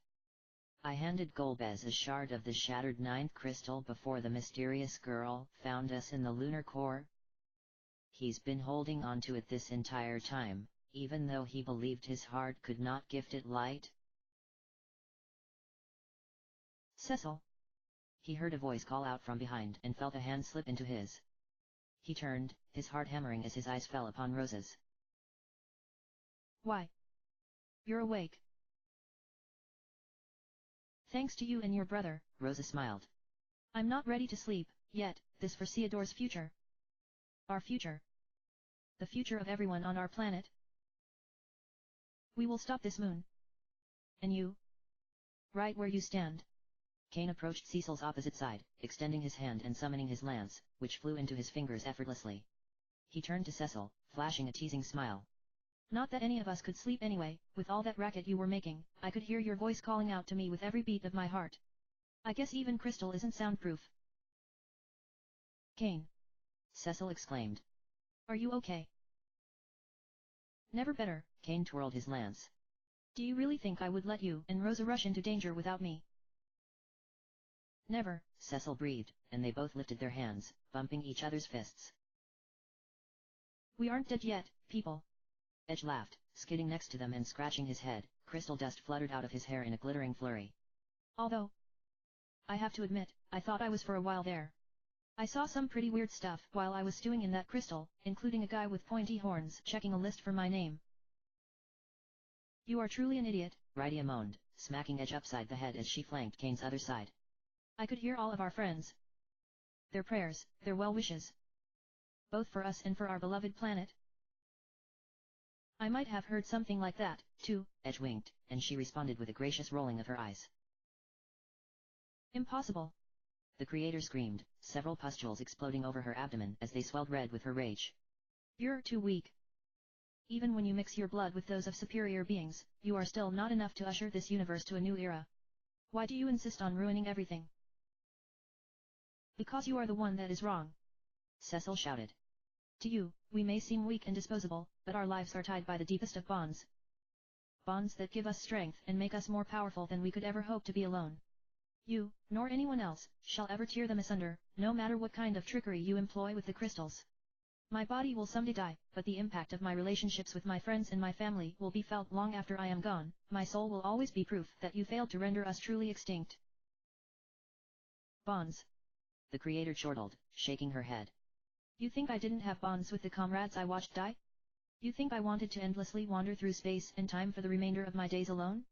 I handed Golbez a shard of the shattered 9th crystal before the mysterious girl found us in the lunar core. He's been holding on to it this entire time, even though he believed his heart could not gift it light. Cecil. He heard a voice call out from behind and felt a hand slip into his. He turned, his heart hammering as his eyes fell upon Rosa's. Why? You're awake. Thanks to you and your brother, Rosa smiled. I'm not ready to sleep, yet, this for Theodore's future. Our future. The future of everyone on our planet. We will stop this moon. And you? Right where you stand. Cain approached Cecil's opposite side, extending his hand and summoning his lance, which flew into his fingers effortlessly. He turned to Cecil, flashing a teasing smile. Not that any of us could sleep anyway, with all that racket you were making, I could hear your voice calling out to me with every beat of my heart. I guess even crystal isn't soundproof. Cain. Cecil exclaimed. Are you okay? Never better. Cain twirled his lance. Do you really think I would let you and Rosa rush into danger without me? Never, Cecil breathed, and they both lifted their hands, bumping each other's fists. We aren't dead yet, people. Edge laughed, skidding next to them and scratching his head. Crystal dust fluttered out of his hair in a glittering flurry. Although, I have to admit, I thought I was for a while there. I saw some pretty weird stuff while I was stewing in that crystal, including a guy with pointy horns checking a list for my name. You are truly an idiot, Rydia moaned, smacking Edge upside the head as she flanked Cain's other side. I could hear all of our friends. Their prayers, their well wishes. Both for us and for our beloved planet. I might have heard something like that, too. Edge winked, and she responded with a gracious rolling of her eyes. Impossible. The creator screamed, several pustules exploding over her abdomen as they swelled red with her rage. You're too weak. Even when you mix your blood with those of superior beings, you are still not enough to usher this universe to a new era. Why do you insist on ruining everything? Because you are the one that is wrong. Cecil shouted. To you, we may seem weak and disposable, but our lives are tied by the deepest of bonds. Bonds that give us strength and make us more powerful than we could ever hope to be alone. You, nor anyone else, shall ever tear them asunder, no matter what kind of trickery you employ with the crystals. My body will someday die, but the impact of my relationships with my friends and my family will be felt long after I am gone. My soul will always be proof that you failed to render us truly extinct. Bonds. The creator chortled, shaking her head. You think I didn't have bonds with the comrades I watched die? You think I wanted to endlessly wander through space and time for the remainder of my days alone?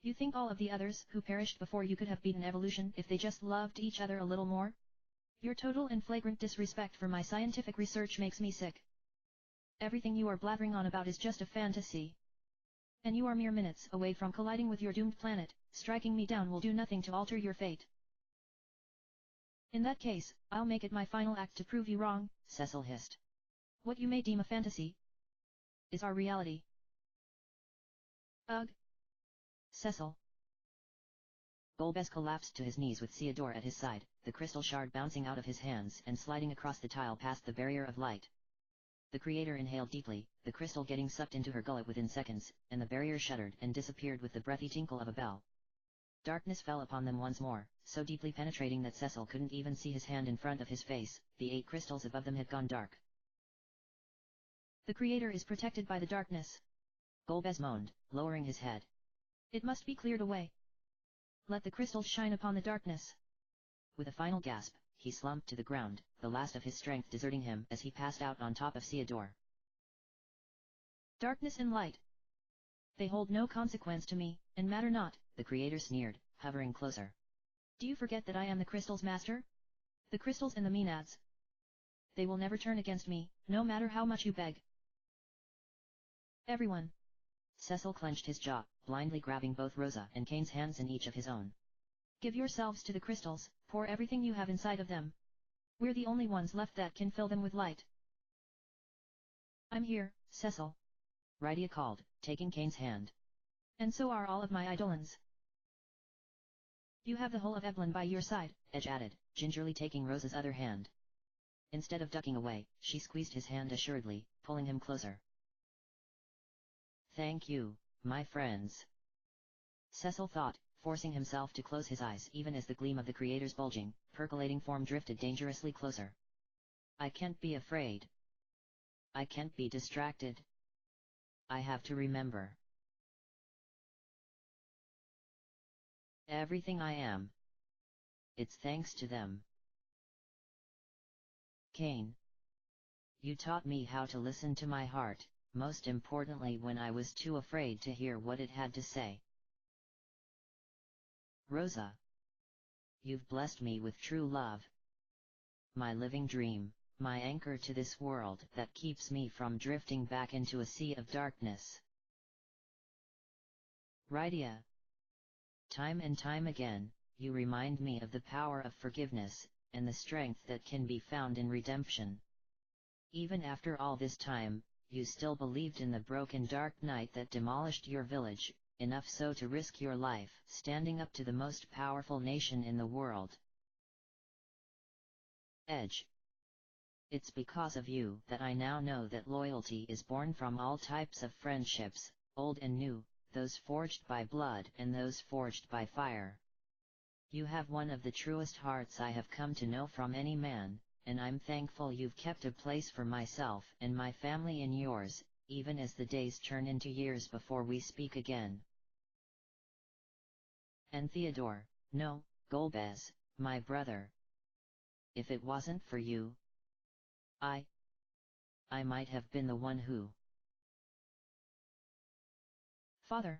You think all of the others who perished before you could have beaten evolution if they just loved each other a little more? Your total and flagrant disrespect for my scientific research makes me sick. Everything you are blathering on about is just a fantasy. And you are mere minutes away from colliding with your doomed planet. Striking me down will do nothing to alter your fate. In that case, I'll make it my final act to prove you wrong, Cecil hissed. What you may deem a fantasy is our reality. Ugh. Cecil. Golbez collapsed to his knees with Theodore at his side, the crystal shard bouncing out of his hands and sliding across the tile past the barrier of light. The creator inhaled deeply, the crystal getting sucked into her gullet within seconds, and the barrier shuddered and disappeared with the breathy tinkle of a bell. Darkness fell upon them once more, so deeply penetrating that Cecil couldn't even see his hand in front of his face. The 8 crystals above them had gone dark. The creator is protected by the darkness. Golbez moaned, lowering his head. It must be cleared away. Let the crystals shine upon the darkness. With a final gasp, he slumped to the ground, the last of his strength deserting him as he passed out on top of Theodore. Darkness and light. They hold no consequence to me, and matter not, the creator sneered, hovering closer. Do you forget that I am the crystal's master? The crystals and the Maenads. They will never turn against me, no matter how much you beg. Everyone. Cecil clenched his jaw, blindly grabbing both Rosa and Cain's hands in each of his own. Give yourselves to the crystals, pour everything you have inside of them. We're the only ones left that can fill them with light. I'm here, Cecil. Rydia called, taking Cain's hand. And so are all of my eidolons. You have the whole of Evelyn by your side, Edge added, gingerly taking Rosa's other hand. Instead of ducking away, she squeezed his hand assuredly, pulling him closer. Thank you, my friends. Cecil thought, forcing himself to close his eyes even as the gleam of the creator's bulging, percolating form drifted dangerously closer. I can't be afraid. I can't be distracted. I have to remember. Everything I am. It's thanks to them. Cain. You taught me how to listen to my heart, most importantly when I was too afraid to hear what it had to say. Rosa. You've blessed me with true love. My living dream, my anchor to this world that keeps me from drifting back into a sea of darkness. Rydia. Time and time again, you remind me of the power of forgiveness, and the strength that can be found in redemption. Even after all this time, you still believed in the broken dark night that demolished your village, enough so to risk your life, standing up to the most powerful nation in the world. Edge. It's because of you that I now know that loyalty is born from all types of friendships, old and new, those forged by blood and those forged by fire. You have one of the truest hearts I have come to know from any man, and I'm thankful you've kept a place for myself and my family in yours, even as the days turn into years before we speak again. And Theodore, no, Golbez, my brother. If it wasn't for you, I might have been the one who... Father.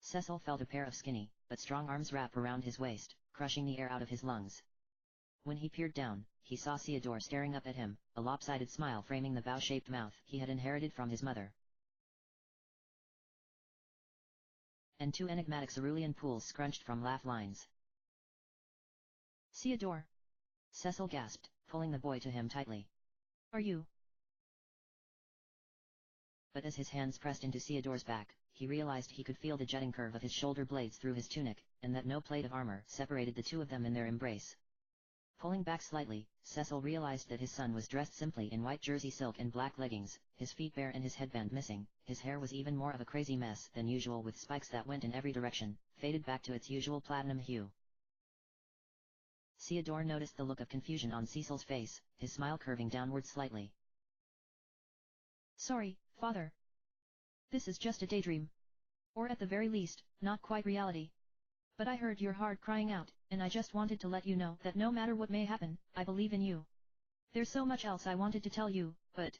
Cecil felt a pair of skinny, but strong arms wrap around his waist, crushing the air out of his lungs. When he peered down, he saw Theodore staring up at him, a lopsided smile framing the bow-shaped mouth he had inherited from his mother. And two enigmatic cerulean pools scrunched from laugh lines. Theodore. Cecil gasped, pulling the boy to him tightly. Are you? But as his hands pressed into Theodore's back, he realized he could feel the jetting curve of his shoulder blades through his tunic, and that no plate of armor separated the two of them in their embrace. Pulling back slightly, Cecil realized that his son was dressed simply in white jersey silk and black leggings, his feet bare and his headband missing. His hair was even more of a crazy mess than usual, with spikes that went in every direction, faded back to its usual platinum hue. Theodore noticed the look of confusion on Cecil's face, his smile curving downward slightly. Sorry, Father. This is just a daydream. Or at the very least, not quite reality. But I heard your heart crying out, and I just wanted to let you know that no matter what may happen, I believe in you. There's so much else I wanted to tell you, but...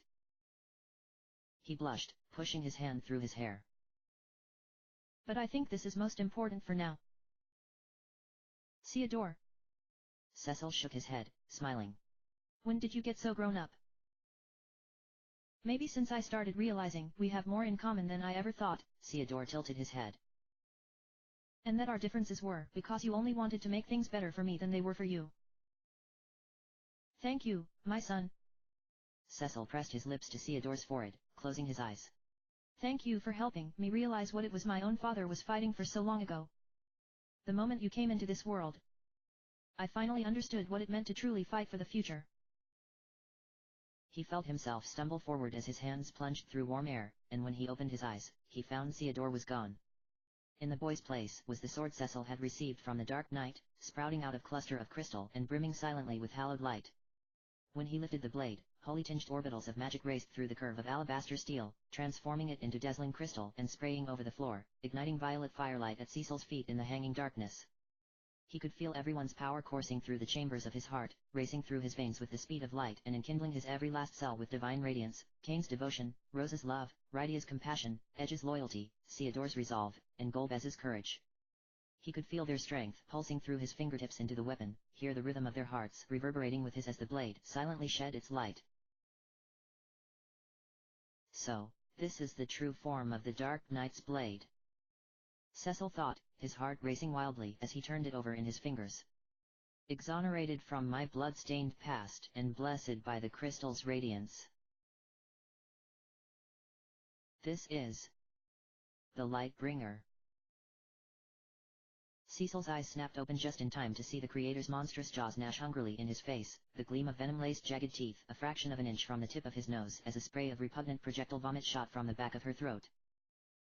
He blushed, pushing his hand through his hair. But I think this is most important for now. Theodore. Cecil shook his head, smiling. When did you get so grown up? Maybe since I started realizing we have more in common than I ever thought. Theodore tilted his head. And that our differences were because you only wanted to make things better for me than they were for you. Thank you, my son. Cecil pressed his lips to Theodore's forehead, closing his eyes. Thank you for helping me realize what it was my own father was fighting for so long ago. The moment you came into this world, I finally understood what it meant to truly fight for the future. He felt himself stumble forward as his hands plunged through warm air, and when he opened his eyes, he found Theodore was gone. In the boy's place was the sword Cecil had received from the Dark Knight, sprouting out of cluster of crystal and brimming silently with hallowed light. When he lifted the blade, holy-tinged orbitals of magic raced through the curve of alabaster steel, transforming it into dazzling crystal and spraying over the floor, igniting violet firelight at Cecil's feet in the hanging darkness. He could feel everyone's power coursing through the chambers of his heart, racing through his veins with the speed of light and enkindling his every last cell with divine radiance. Cain's devotion, Rose's love, Rydia's compassion, Edge's loyalty, Theodore's resolve, and Golbez's courage. He could feel their strength pulsing through his fingertips into the weapon, hear the rhythm of their hearts reverberating with his as the blade silently shed its light. So, this is the true form of the Dark Knight's blade. Cecil thought, his heart racing wildly as he turned it over in his fingers. Exonerated from my blood-stained past and blessed by the crystal's radiance. This is the Lightbringer. Cecil's eyes snapped open just in time to see the creator's monstrous jaws gnash hungrily in his face, the gleam of venom-laced jagged teeth a fraction of an inch from the tip of his nose as a spray of repugnant projectile vomit shot from the back of her throat.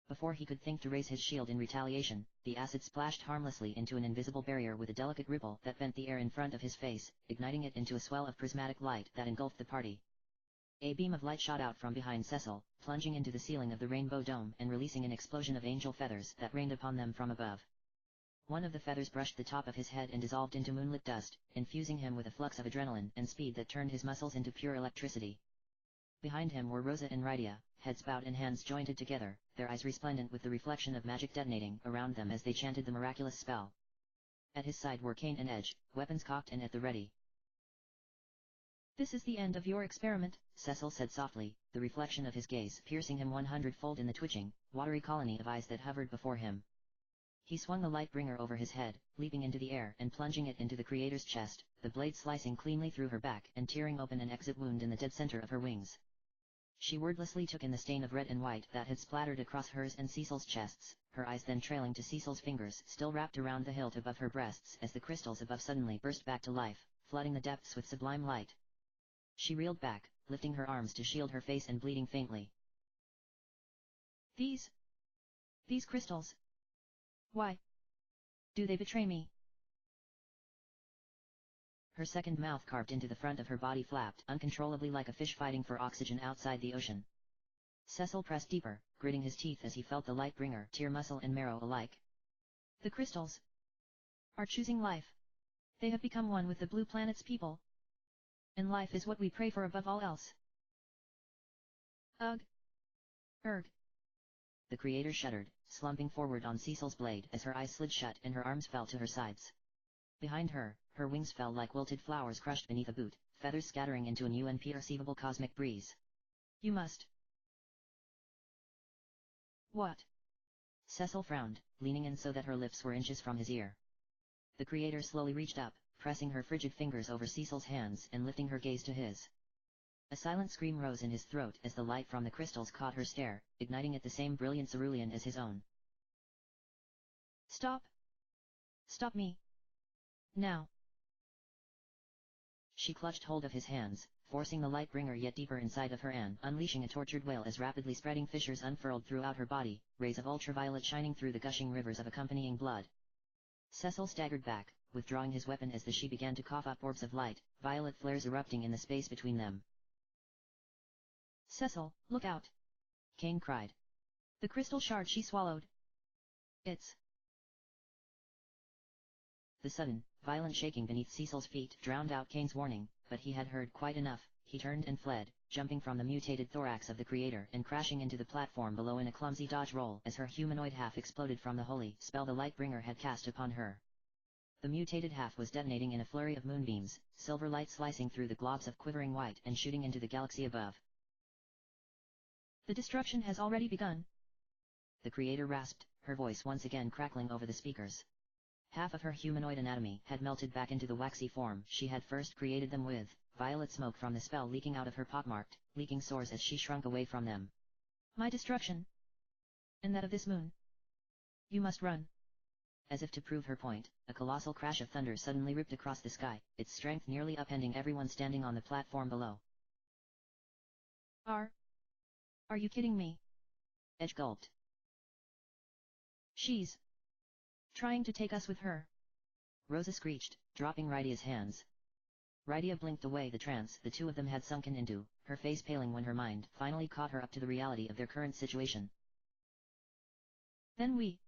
Before he could think to raise his shield in retaliation, the acid splashed harmlessly into an invisible barrier with a delicate ripple that bent the air in front of his face, igniting it into a swell of prismatic light that engulfed the party. A beam of light shot out from behind Cecil, plunging into the ceiling of the rainbow dome and releasing an explosion of angel feathers that rained upon them from above. One of the feathers brushed the top of his head and dissolved into moonlit dust, infusing him with a flux of adrenaline and speed that turned his muscles into pure electricity. Behind him were Rosa and Rydia, heads bowed and hands jointed together, their eyes resplendent with the reflection of magic detonating around them as they chanted the miraculous spell. At his side were Kane and Edge, weapons cocked and at the ready. "This is the end of your experiment," Cecil said softly, the reflection of his gaze piercing him 100-fold in the twitching, watery colony of eyes that hovered before him. He swung the light bringer over his head, leaping into the air and plunging it into the creator's chest, the blade slicing cleanly through her back and tearing open an exit wound in the dead center of her wings. She wordlessly took in the stain of red and white that had splattered across hers and Cecil's chests, her eyes then trailing to Cecil's fingers still wrapped around the hilt above her breasts as the crystals above suddenly burst back to life, flooding the depths with sublime light. She reeled back, lifting her arms to shield her face and bleeding faintly. These crystals. Why do they betray me?" Her second mouth carved into the front of her body flapped uncontrollably like a fish fighting for oxygen outside the ocean. Cecil pressed deeper, gritting his teeth as he felt the light bringer tear muscle and marrow alike. "The crystals are choosing life. They have become one with the blue planet's people. And life is what we pray for above all else." "Ugh. Erg." The creator shuddered, slumping forward on Cecil's blade as her eyes slid shut and her arms fell to her sides. Behind her, her wings fell like wilted flowers crushed beneath a boot, feathers scattering into a new and perceivable cosmic breeze. "You must." "What?" Cecil frowned, leaning in so that her lips were inches from his ear. The creator slowly reached up, pressing her frigid fingers over Cecil's hands and lifting her gaze to his. A silent scream rose in his throat as the light from the crystals caught her stare, igniting at the same brilliant cerulean as his own. "Stop. Stop me. Now." She clutched hold of his hands, forcing the light bringer yet deeper inside of her and unleashing a tortured wail as rapidly spreading fissures unfurled throughout her body, rays of ultraviolet shining through the gushing rivers of accompanying blood. Cecil staggered back, withdrawing his weapon as the she began to cough up orbs of light, violet flares erupting in the space between them. "Cecil, look out!" Kane cried. "The crystal shard she swallowed. It's..." The sudden, violent shaking beneath Cecil's feet drowned out Kane's warning, but he had heard quite enough. He turned and fled, jumping from the mutated thorax of the creator and crashing into the platform below in a clumsy dodge roll as her humanoid half exploded from the holy spell the Lightbringer had cast upon her. The mutated half was detonating in a flurry of moonbeams, silver light slicing through the globs of quivering white and shooting into the galaxy above. "The destruction has already begun," the creator rasped, her voice once again crackling over the speakers. Half of her humanoid anatomy had melted back into the waxy form she had first created them with, violet smoke from the spell leaking out of her pockmarked, leaking sores as she shrunk away from them. "My destruction. And that of this moon. You must run." As if to prove her point, a colossal crash of thunder suddenly ripped across the sky, its strength nearly upending everyone standing on the platform below. Are you kidding me?" Edge gulped. "She's trying to take us with her," Rosa screeched, dropping Rydia's hands. Rydia blinked away the trance the two of them had sunken into, her face paling when her mind finally caught her up to the reality of their current situation. "Then we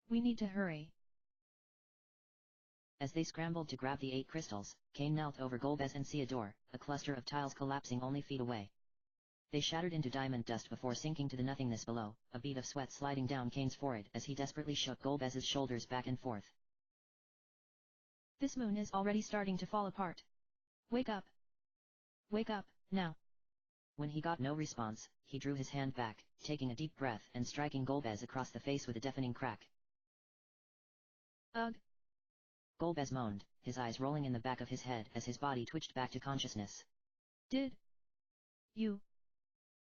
need to hurry." As they scrambled to grab the 8 crystals, Kane knelt over Golbez and Theodore, a cluster of tiles collapsing only feet away. They shattered into diamond dust before sinking to the nothingness below, a bead of sweat sliding down Kane's forehead as he desperately shook Golbez's shoulders back and forth. "This moon is already starting to fall apart. Wake up. Wake up, now." When he got no response, he drew his hand back, taking a deep breath and striking Golbez across the face with a deafening crack. "Ugh." Golbez moaned, his eyes rolling in the back of his head as his body twitched back to consciousness. "Did you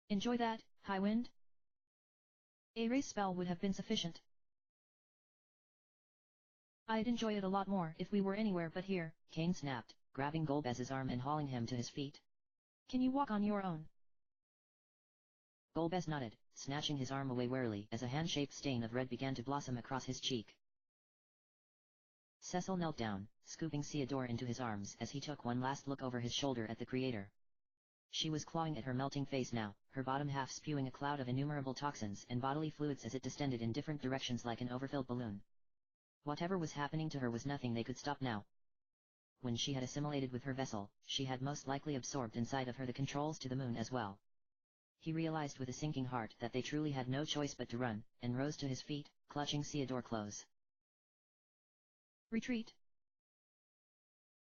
enjoy that, Highwind? A race spell would have been sufficient. I'd enjoy it a lot more if we were anywhere but here," Kane snapped, grabbing Golbez's arm and hauling him to his feet. "Can you walk on your own?" Golbez nodded, snatching his arm away warily as a hand-shaped stain of red began to blossom across his cheek. Cecil knelt down, scooping Theodore into his arms as he took one last look over his shoulder at the creator. She was clawing at her melting face now, her bottom half spewing a cloud of innumerable toxins and bodily fluids as it distended in different directions like an overfilled balloon. Whatever was happening to her was nothing they could stop now. when she had assimilated with her vessel, she had most likely absorbed inside of her the controls to the moon as well. He realized with a sinking heart that they truly had no choice but to run, and rose to his feet, clutching Theodore close. Retreat.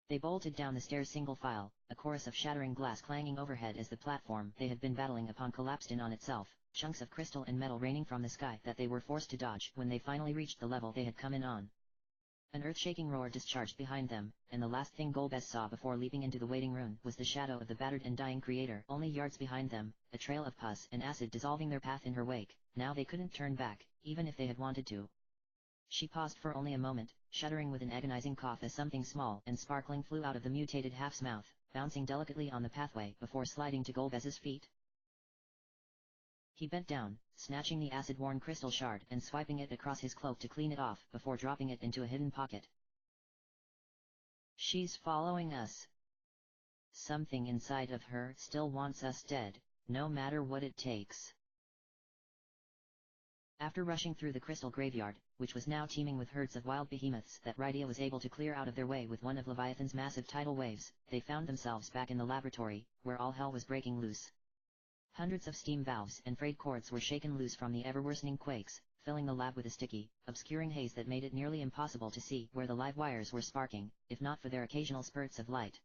They bolted down the stairs single file, a chorus of shattering glass clanging overhead as the platform they had been battling upon collapsed in on itself, chunks of crystal and metal raining from the sky that they were forced to dodge when they finally reached the level they had come in on. An earth-shaking roar discharged behind them, and the last thing Golbez saw before leaping into the waiting room was the shadow of the battered and dying creator only yards behind them, a trail of pus and acid dissolving their path in her wake. Now they couldn't turn back, even if they had wanted to. She paused for only a moment, shuddering with an agonizing cough as something small and sparkling flew out of the mutated half's mouth, bouncing delicately on the pathway before sliding to Golbez's feet. He bent down, snatching the acid-worn crystal shard and swiping it across his cloak to clean it off before dropping it into a hidden pocket. She's following us. Something inside of her still wants us dead, no matter what it takes. After rushing through the crystal graveyard, which was now teeming with herds of wild behemoths that Rydia was able to clear out of their way with one of Leviathan's massive tidal waves, they found themselves back in the laboratory, where all hell was breaking loose. Hundreds of steam valves and frayed cords were shaken loose from the ever-worsening quakes, filling the lab with a sticky, obscuring haze that made it nearly impossible to see where the live wires were sparking, if not for their occasional spurts of light.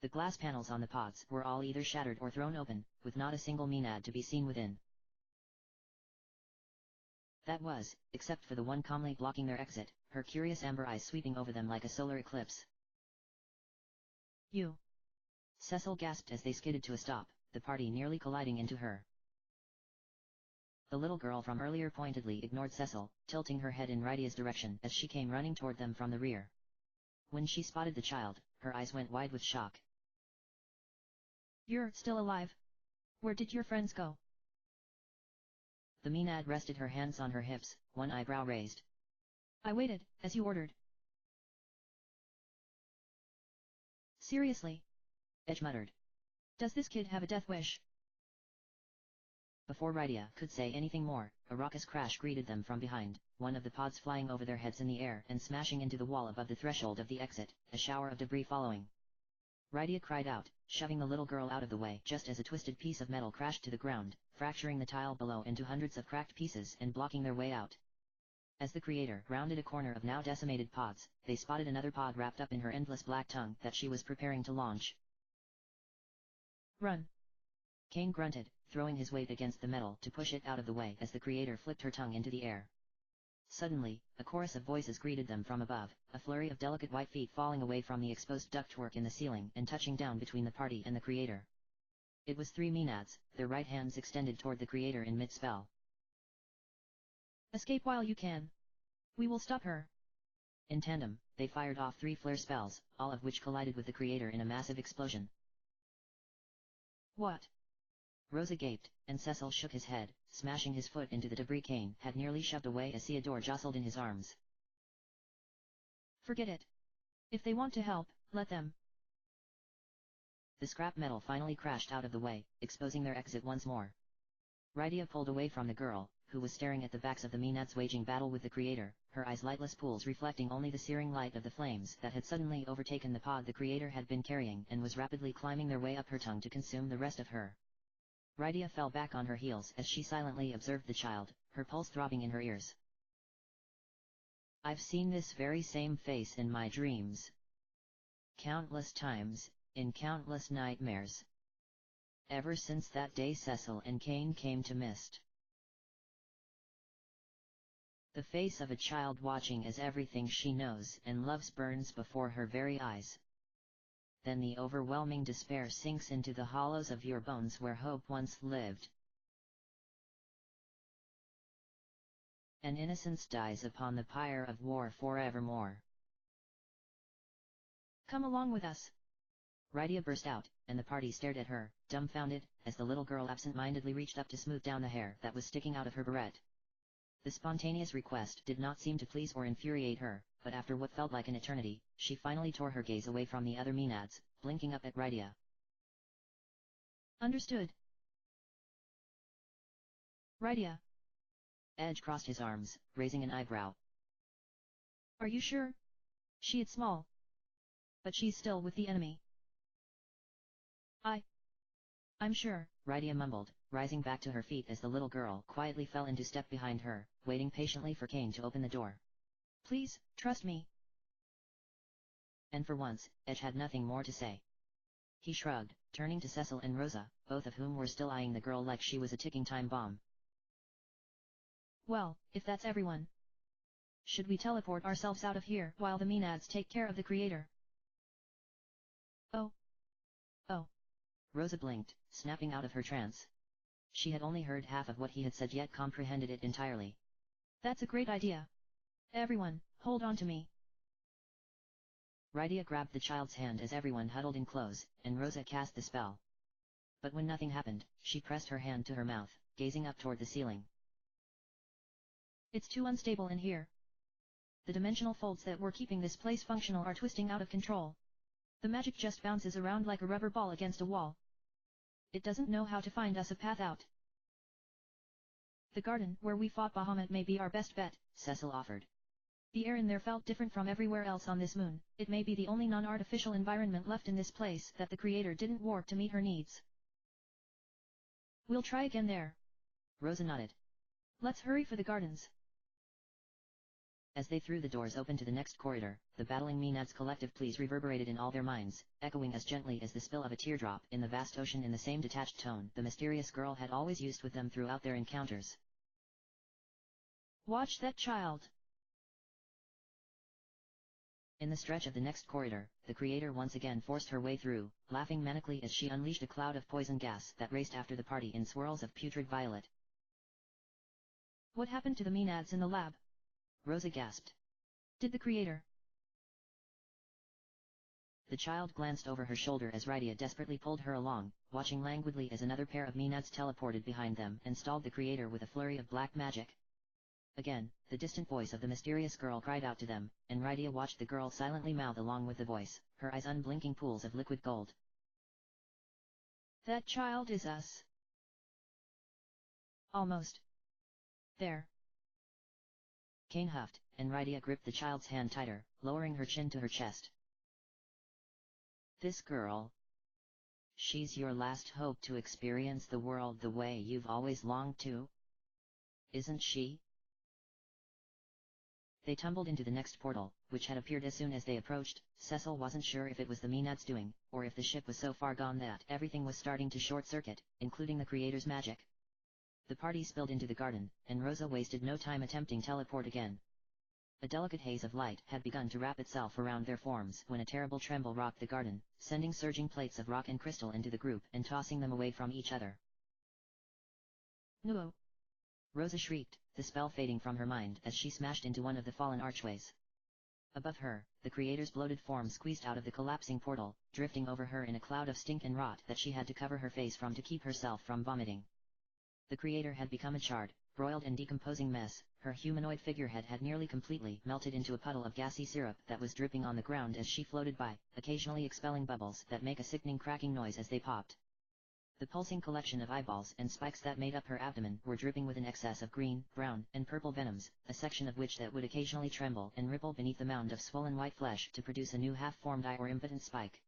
The glass panels on the pods were all either shattered or thrown open, with not a single Maenad to be seen within. That was, except for the one calmly blocking their exit, her curious amber eyes sweeping over them like a solar eclipse. You. Cecil gasped as they skidded to a stop, the party nearly colliding into her. The little girl from earlier pointedly ignored Cecil, tilting her head in Rydia's direction as she came running toward them from the rear. When she spotted the child, her eyes went wide with shock. You're still alive? Where did your friends go? The Maenad rested her hands on her hips, one eyebrow raised. I waited, as you ordered. Seriously? Edge muttered. Does this kid have a death wish? Before Rydia could say anything more, a raucous crash greeted them from behind, one of the pods flying over their heads in the air and smashing into the wall above the threshold of the exit, a shower of debris following. Rydia cried out, shoving the little girl out of the way just as a twisted piece of metal crashed to the ground, fracturing the tile below into hundreds of cracked pieces and blocking their way out. As the creator rounded a corner of now decimated pods, they spotted another pod wrapped up in her endless black tongue that she was preparing to launch. Run. Kane grunted, throwing his weight against the metal to push it out of the way as the creator flipped her tongue into the air. Suddenly, a chorus of voices greeted them from above, a flurry of delicate white feet falling away from the exposed ductwork in the ceiling and touching down between the party and the creator. It was 3 Maenads, their right hands extended toward the creator in mid-spell. Escape while you can. We will stop her. In tandem, they fired off 3 flare spells, all of which collided with the creator in a massive explosion. What? Rosa gaped, and Cecil shook his head, smashing his foot into the debris Kane had nearly shoved away as Theodore jostled in his arms. Forget it. If they want to help, let them. The scrap metal finally crashed out of the way, exposing their exit once more. Rydia pulled away from the girl, who was staring at the backs of the Maenads waging battle with the creator, her eyes lightless pools reflecting only the searing light of the flames that had suddenly overtaken the pod the creator had been carrying and was rapidly climbing their way up her tongue to consume the rest of her. Rydia fell back on her heels as she silently observed the child, her pulse throbbing in her ears. I've seen this very same face in my dreams. Countless times, in countless nightmares. Ever since that day Cecil and Kane came to Mist. The face of a child watching as everything she knows and loves burns before her very eyes. Then the overwhelming despair sinks into the hollows of your bones where hope once lived. And innocence dies upon the pyre of war forevermore. Come along with us. Rydia burst out, and the party stared at her, dumbfounded, as the little girl absent-mindedly reached up to smooth down the hair that was sticking out of her barrette. The spontaneous request did not seem to please or infuriate her, but after what felt like an eternity, she finally tore her gaze away from the other Maenads, blinking up at Rydia. Understood. Rydia. Edge crossed his arms, raising an eyebrow. Are you sure? She is small. but she's still with the enemy. I'm sure, Rydia mumbled, rising back to her feet as the little girl quietly fell into step behind her, waiting patiently for Kane to open the door. Please, trust me. And for once, Edge had nothing more to say. He shrugged, turning to Cecil and Rosa, both of whom were still eyeing the girl like she was a ticking time bomb. Well, if that's everyone, should we teleport ourselves out of here while the Maenads take care of the Creator? Oh. Rosa blinked, snapping out of her trance. She had only heard half of what he had said yet comprehended it entirely. That's a great idea. Everyone, hold on to me. Rydia grabbed the child's hand as everyone huddled in close, and Rosa cast the spell. But when nothing happened, she pressed her hand to her mouth, gazing up toward the ceiling. It's too unstable in here. The dimensional folds that were keeping this place functional are twisting out of control. The magic just bounces around like a rubber ball against a wall. It doesn't know how to find us a path out. The garden where we fought Bahamut may be our best bet, Cecil offered. The air in there felt different from everywhere else on this moon. It may be the only non-artificial environment left in this place that the Creator didn't warp to meet her needs. We'll try again there. Rosa nodded. Let's hurry for the gardens. As they threw the doors open to the next corridor, the battling Maenads' collective pleas reverberated in all their minds, echoing as gently as the spill of a teardrop in the vast ocean in the same detached tone the mysterious girl had always used with them throughout their encounters. Watch that child. In the stretch of the next corridor, the Creator once again forced her way through, laughing manically as she unleashed a cloud of poison gas that raced after the party in swirls of putrid violet. What happened to the Maenads in the lab? Rosa gasped. Did the Creator? The child glanced over her shoulder as Rydia desperately pulled her along, watching languidly as another pair of Maenads teleported behind them and stalled the Creator with a flurry of black magic. Again, the distant voice of the mysterious girl cried out to them, and Rydia watched the girl silently mouth along with the voice, her eyes unblinking pools of liquid gold. That child is us. Almost. There. Kane huffed, and Rydia gripped the child's hand tighter, lowering her chin to her chest. This girl. She's your last hope to experience the world the way you've always longed to. Isn't she? They tumbled into the next portal, which had appeared as soon as they approached. Cecil wasn't sure if it was the Maenads' doing, or if the ship was so far gone that everything was starting to short-circuit, including the Creator's magic. The party spilled into the garden, and Rosa wasted no time attempting teleport again. A delicate haze of light had begun to wrap itself around their forms when a terrible tremble rocked the garden, sending surging plates of rock and crystal into the group and tossing them away from each other. No! Rosa shrieked, the spell fading from her mind as she smashed into one of the fallen archways. Above her, the Creator's bloated form squeezed out of the collapsing portal, drifting over her in a cloud of stink and rot that she had to cover her face from to keep herself from vomiting. The Creator had become a charred, broiled and decomposing mess. Her humanoid figurehead had nearly completely melted into a puddle of gassy syrup that was dripping on the ground as she floated by, occasionally expelling bubbles that make a sickening cracking noise as they popped. The pulsing collection of eyeballs and spikes that made up her abdomen were dripping with an excess of green, brown, and purple venoms, a section of which that would occasionally tremble and ripple beneath the mound of swollen white flesh to produce a new half-formed eye or impotent spike.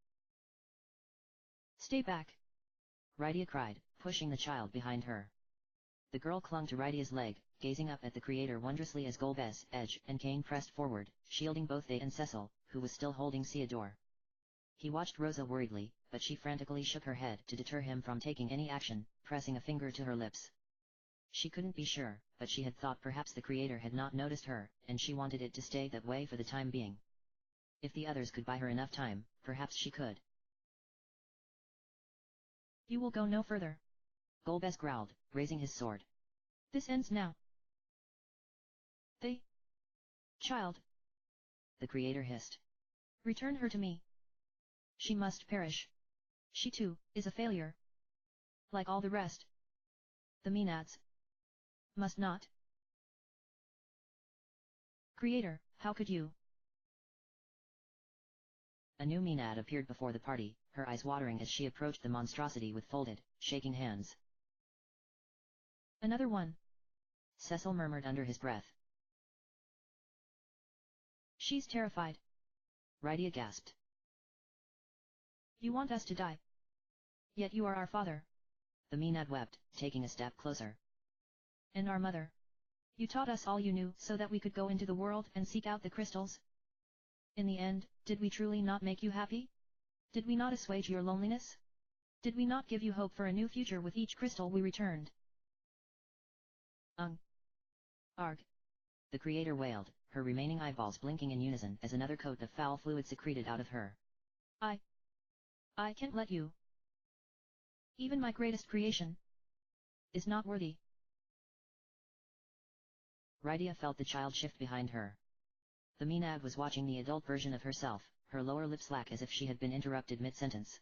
Stay back! Rydia cried, pushing the child behind her. The girl clung to Rydia's leg, gazing up at the Creator wondrously as Golbez, Edge, and Kane pressed forward, shielding both they and Cecil, who was still holding Theodore. He watched Rosa worriedly, but she frantically shook her head to deter him from taking any action, pressing a finger to her lips. She couldn't be sure, but she had thought perhaps the Creator had not noticed her, and she wanted it to stay that way for the time being. If the others could buy her enough time, perhaps she could. You will go no further. Golbez growled, raising his sword. This ends now. Child. The Creator hissed. Return her to me. She must perish. She too, is a failure. Like all the rest. The Maenads. Must not. Creator, how could you? A new Maenad appeared before the party, her eyes watering as she approached the monstrosity with folded, shaking hands. Another one. Cecil murmured under his breath. She's terrified. Rydia gasped. You want us to die. Yet you are our father. The Maenad wept, taking a step closer. And our mother. You taught us all you knew so that we could go into the world and seek out the crystals. In the end, did we truly not make you happy? Did we not assuage your loneliness? Did we not give you hope for a new future with each crystal we returned? Arg. The creator wailed, her remaining eyeballs blinking in unison as another coat of foul fluid secreted out of her. I can't let you. Even my greatest creation is not worthy. Rydia felt the child shift behind her. The Maenad was watching the adult version of herself, her lower lip slack as if she had been interrupted mid-sentence.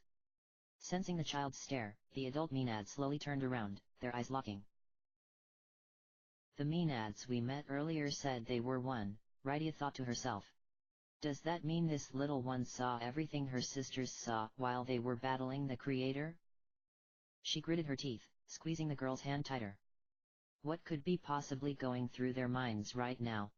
Sensing the child's stare, the adult Maenad slowly turned around, their eyes locking. The Maenads we met earlier said they were one, Rydia thought to herself. Does that mean this little one saw everything her sisters saw while they were battling the creator? She gritted her teeth, squeezing the girl's hand tighter. What could be possibly going through their minds right now?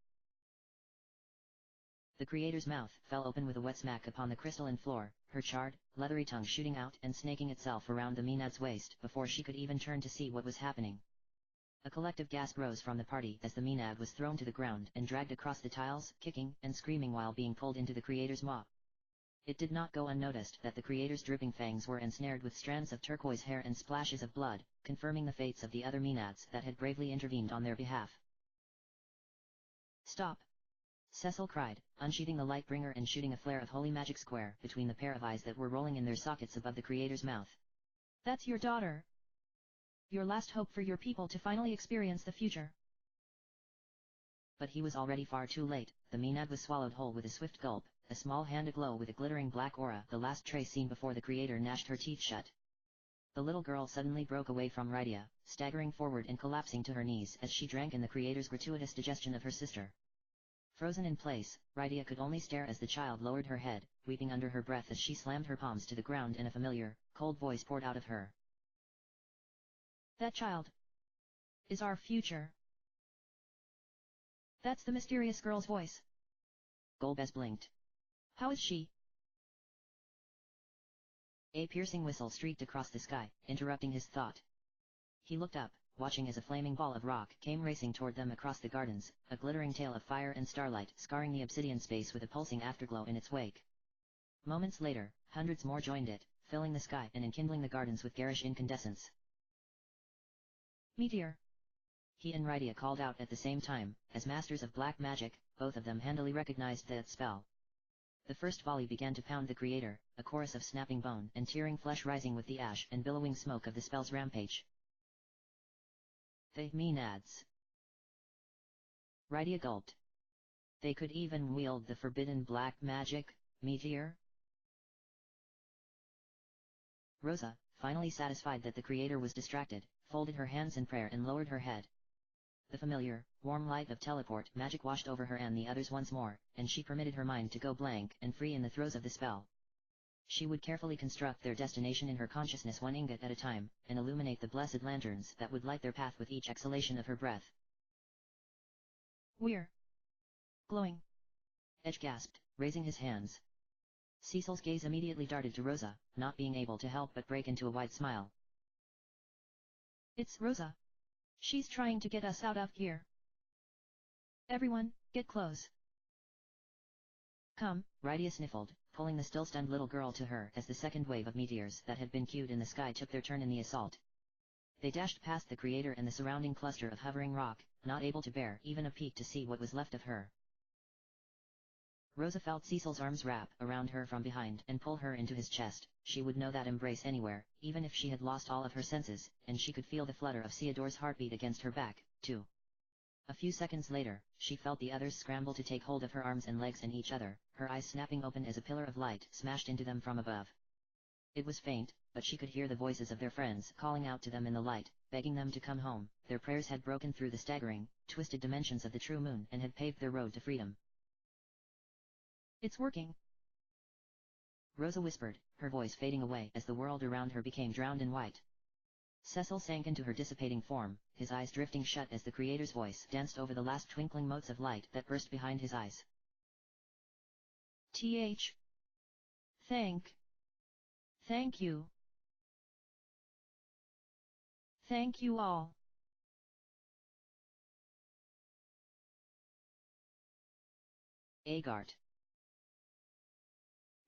The creator's mouth fell open with a wet smack upon the crystalline floor, her charred, leathery tongue shooting out and snaking itself around the Maenad's waist before she could even turn to see what was happening. A collective gasp rose from the party as the Maenad was thrown to the ground and dragged across the tiles, kicking and screaming while being pulled into the creator's maw. It did not go unnoticed that the creator's dripping fangs were ensnared with strands of turquoise hair and splashes of blood, confirming the fates of the other Maenads that had bravely intervened on their behalf. Stop! Cecil cried, unsheathing the Lightbringer and shooting a flare of holy magic square between the pair of eyes that were rolling in their sockets above the creator's mouth. That's your daughter. Your last hope for your people to finally experience the future. But he was already far too late. The Maenad was swallowed whole with a swift gulp, a small hand aglow with a glittering black aura, the last trace seen before the creator gnashed her teeth shut. The little girl suddenly broke away from Rydia, staggering forward and collapsing to her knees as she drank in the creator's gratuitous digestion of her sister. Frozen in place, Rydia could only stare as the child lowered her head, weeping under her breath as she slammed her palms to the ground and a familiar, cold voice poured out of her. That child is our future. That's the mysterious girl's voice. Golbez blinked. How is she? A piercing whistle streaked across the sky, interrupting his thought. He looked up, watching as a flaming ball of rock came racing toward them across the gardens, a glittering tail of fire and starlight scarring the obsidian space with a pulsing afterglow in its wake. Moments later, hundreds more joined it, filling the sky and enkindling the gardens with garish incandescence. Meteor! He and Rydia called out at the same time, as masters of black magic, both of them handily recognized that spell. The first volley began to pound the creator, a chorus of snapping bone and tearing flesh rising with the ash and billowing smoke of the spell's rampage. The Maenads. Rydia gulped. They could even wield the forbidden black magic, Meteor? Rosa, finally satisfied that the creator was distracted, folded her hands in prayer and lowered her head. The familiar, warm light of teleport magic washed over her and the others once more, and she permitted her mind to go blank and free in the throes of the spell. She would carefully construct their destination in her consciousness one ingot at a time, and illuminate the blessed lanterns that would light their path with each exhalation of her breath. We're glowing. Edge gasped, raising his hands. Cecil's gaze immediately darted to Rosa, not being able to help but break into a wide smile. It's Rosa. She's trying to get us out of here. Everyone, get close. Come, Rydia sniffled, pulling the still-stunned little girl to her as the second wave of meteors that had been queued in the sky took their turn in the assault. They dashed past the creator and the surrounding cluster of hovering rock, not able to bear even a peek to see what was left of her. Rosa felt Cecil's arms wrap around her from behind and pull her into his chest. She would know that embrace anywhere, even if she had lost all of her senses, and she could feel the flutter of Theodore's heartbeat against her back, too. A few seconds later, she felt the others scramble to take hold of her arms and legs and each other, her eyes snapping open as a pillar of light smashed into them from above. It was faint, but she could hear the voices of their friends calling out to them in the light, begging them to come home. Their prayers had broken through the staggering, twisted dimensions of the true moon and had paved their road to freedom. It's working. Rosa whispered, her voice fading away as the world around her became drowned in white. Cecil sank into her dissipating form, his eyes drifting shut as the creator's voice danced over the last twinkling motes of light that burst behind his eyes. Thank Thank you. Thank you all. ARandomAudiobookAppeared.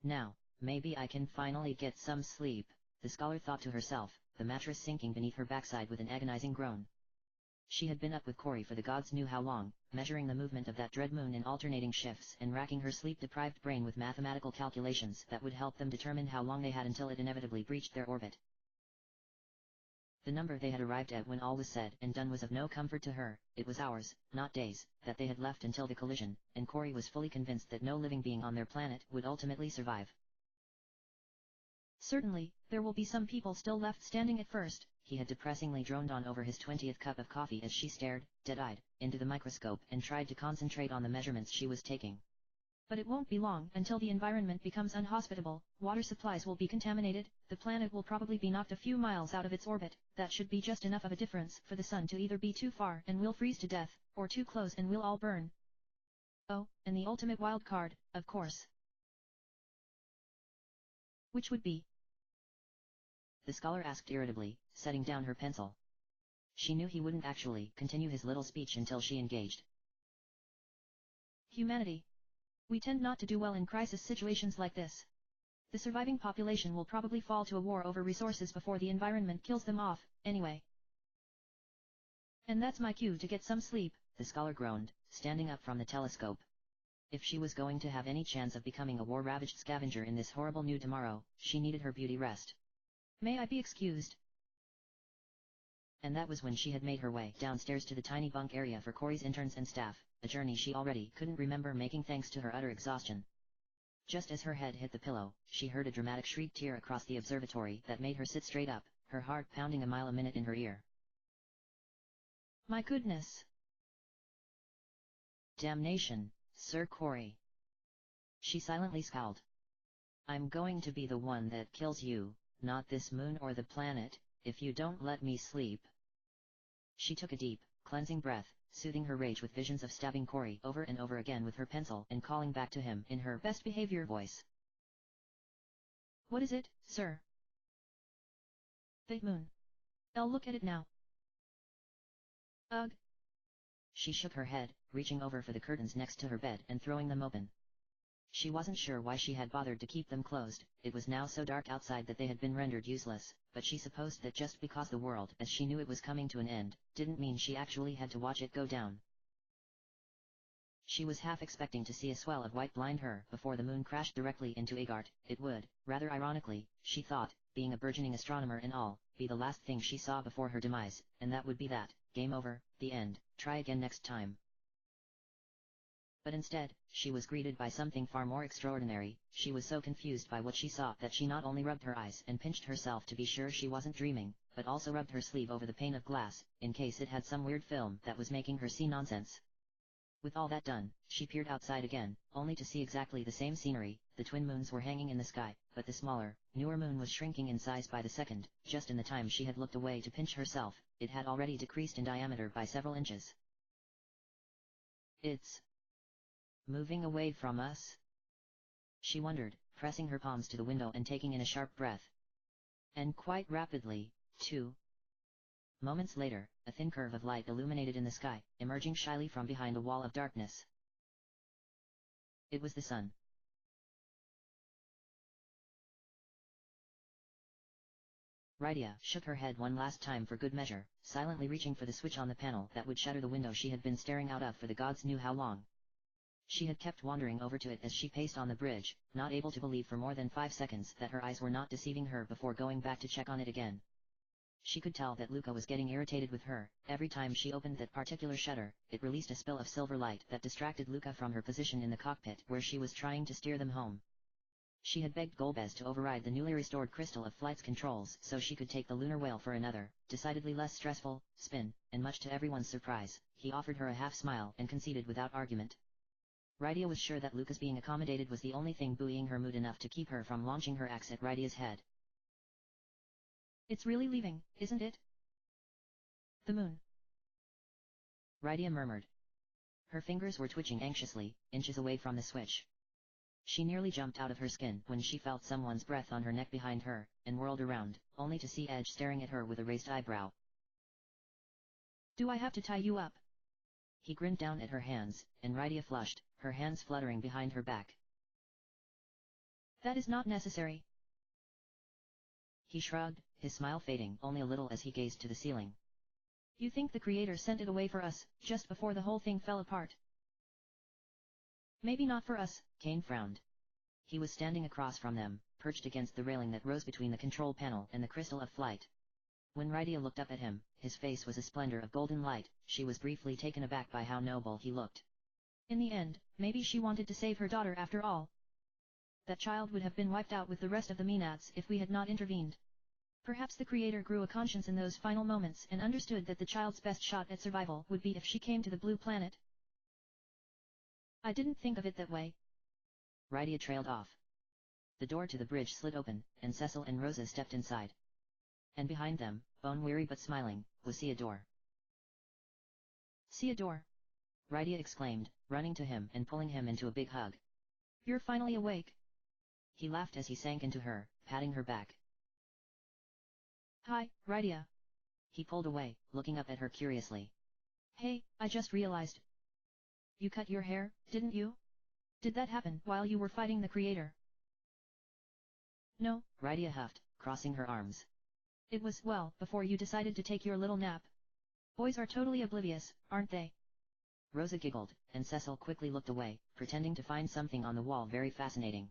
Now, maybe I can finally get some sleep, the scholar thought to herself, the mattress sinking beneath her backside with an agonizing groan. She had been up with Corey for the gods knew how long, measuring the movement of that dread moon in alternating shifts and racking her sleep-deprived brain with mathematical calculations that would help them determine how long they had until it inevitably breached their orbit. The number they had arrived at when all was said and done was of no comfort to her. It was hours, not days, that they had left until the collision, and Corey was fully convinced that no living being on their planet would ultimately survive. Certainly, there will be some people still left standing at first, he had depressingly droned on over his 20th cup of coffee as she stared, dead-eyed, into the microscope and tried to concentrate on the measurements she was taking. But it won't be long until the environment becomes unhospitable, water supplies will be contaminated, the planet will probably be knocked a few miles out of its orbit, that should be just enough of a difference for the sun to either be too far and we'll freeze to death, or too close and we'll all burn. Oh, and the ultimate wild card, of course. Which would be? The scholar asked irritably, setting down her pencil. She knew he wouldn't actually continue his little speech until she engaged. Humanity. We tend not to do well in crisis situations like this. The surviving population will probably fall to a war over resources before the environment kills them off, anyway. And that's my cue to get some sleep, the scholar groaned, standing up from the telescope. If she was going to have any chance of becoming a war-ravaged scavenger in this horrible new tomorrow, she needed her beauty rest. May I be excused? And that was when she had made her way downstairs to the tiny bunk area for Corey's interns and staff, a journey she already couldn't remember making thanks to her utter exhaustion. Just as her head hit the pillow, she heard a dramatic shriek tear across the observatory that made her sit straight up, her heart pounding a mile a minute in her ear. My goodness! Damnation, Sir Corey! She silently scowled. I'm going to be the one that kills you, not this moon or the planet, if you don't let me sleep. She took a deep, cleansing breath, soothing her rage with visions of stabbing Corey over and over again with her pencil and calling back to him in her best behavior voice. What is it, sir? The moon. I'll look at it now. Ugh. She shook her head, reaching over for the curtains next to her bed and throwing them open. She wasn't sure why she had bothered to keep them closed, it was now so dark outside that they had been rendered useless, but she supposed that just because the world as she knew it was coming to an end, didn't mean she actually had to watch it go down. She was half expecting to see a swell of white blind her before the moon crashed directly into ARandomAudiobookAppeared. It would, rather ironically, she thought, being a burgeoning astronomer and all, be the last thing she saw before her demise, and that would be that, game over, the end, try again next time. But instead, she was greeted by something far more extraordinary. She was so confused by what she saw that she not only rubbed her eyes and pinched herself to be sure she wasn't dreaming, but also rubbed her sleeve over the pane of glass, in case it had some weird film that was making her see nonsense. With all that done, she peered outside again, only to see exactly the same scenery. The twin moons were hanging in the sky, but the smaller, newer moon was shrinking in size by the second. Just in the time she had looked away to pinch herself, it had already decreased in diameter by several inches. It's moving away from us? She wondered, pressing her palms to the window and taking in a sharp breath. And quite rapidly, too. Moments later, a thin curve of light illuminated in the sky, emerging shyly from behind a wall of darkness. It was the sun. Rydia shook her head one last time for good measure, silently reaching for the switch on the panel that would shutter the window she had been staring out of for the gods knew how long. She had kept wandering over to it as she paced on the bridge, not able to believe for more than 5 seconds that her eyes were not deceiving her before going back to check on it again. She could tell that Luca was getting irritated with her. Every time she opened that particular shutter, it released a spill of silver light that distracted Luca from her position in the cockpit where she was trying to steer them home. She had begged Golbez to override the newly restored crystal of flight's controls so she could take the lunar whale for another, decidedly less stressful, spin, and much to everyone's surprise, he offered her a half smile and conceded without argument. Rydia was sure that Luca's being accommodated was the only thing buoying her mood enough to keep her from launching her axe at Rydia's head. It's really leaving, isn't it? The moon. Rydia murmured. Her fingers were twitching anxiously, inches away from the switch. She nearly jumped out of her skin when she felt someone's breath on her neck behind her, and whirled around, only to see Edge staring at her with a raised eyebrow. Do I have to tie you up? He grinned down at her hands, and Rydia flushed, her hands fluttering behind her back. That is not necessary. He shrugged, his smile fading only a little as he gazed to the ceiling. You think the Creator sent it away for us, just before the whole thing fell apart? Maybe not for us, Kane frowned. He was standing across from them, perched against the railing that rose between the control panel and the crystal of flight. When Rydia looked up at him, his face was a splendor of golden light. She was briefly taken aback by how noble he looked. In the end, maybe she wanted to save her daughter after all. That child would have been wiped out with the rest of the Maenads if we had not intervened. Perhaps the Creator grew a conscience in those final moments and understood that the child's best shot at survival would be if she came to the blue planet. I didn't think of it that way. Rydia trailed off. The door to the bridge slid open, and Cecil and Rosa stepped inside. And behind them, bone-weary but smiling, was Theodore. Theodore! Rydia exclaimed, running to him and pulling him into a big hug. You're finally awake. He laughed as he sank into her, patting her back. Hi, Rydia. He pulled away, looking up at her curiously. Hey, I just realized. You cut your hair, didn't you? Did that happen while you were fighting the Creator? No, Rydia huffed, crossing her arms. It was, well, before you decided to take your little nap. Boys are totally oblivious, aren't they? Rosa giggled, and Cecil quickly looked away, pretending to find something on the wall very fascinating.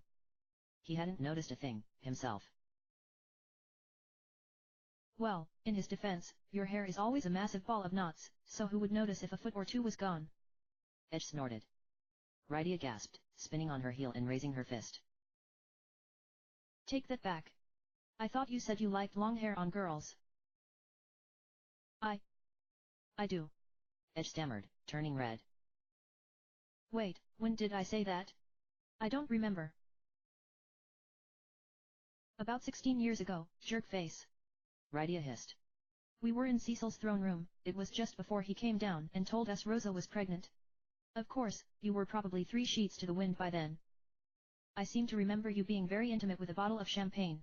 He hadn't noticed a thing, himself. Well, in his defense, your hair is always a massive ball of knots, so who would notice if a foot or two was gone? Edge snorted. Rydia gasped, spinning on her heel and raising her fist. Take that back. I thought you said you liked long hair on girls. I do. Edge stammered, turning red. Wait, when did I say that? I don't remember. About 16 years ago, jerkface. Rydia hissed. We were in Cecil's throne room, it was just before he came down and told us Rosa was pregnant. Of course, you were probably 3 sheets to the wind by then. I seem to remember you being very intimate with a bottle of champagne.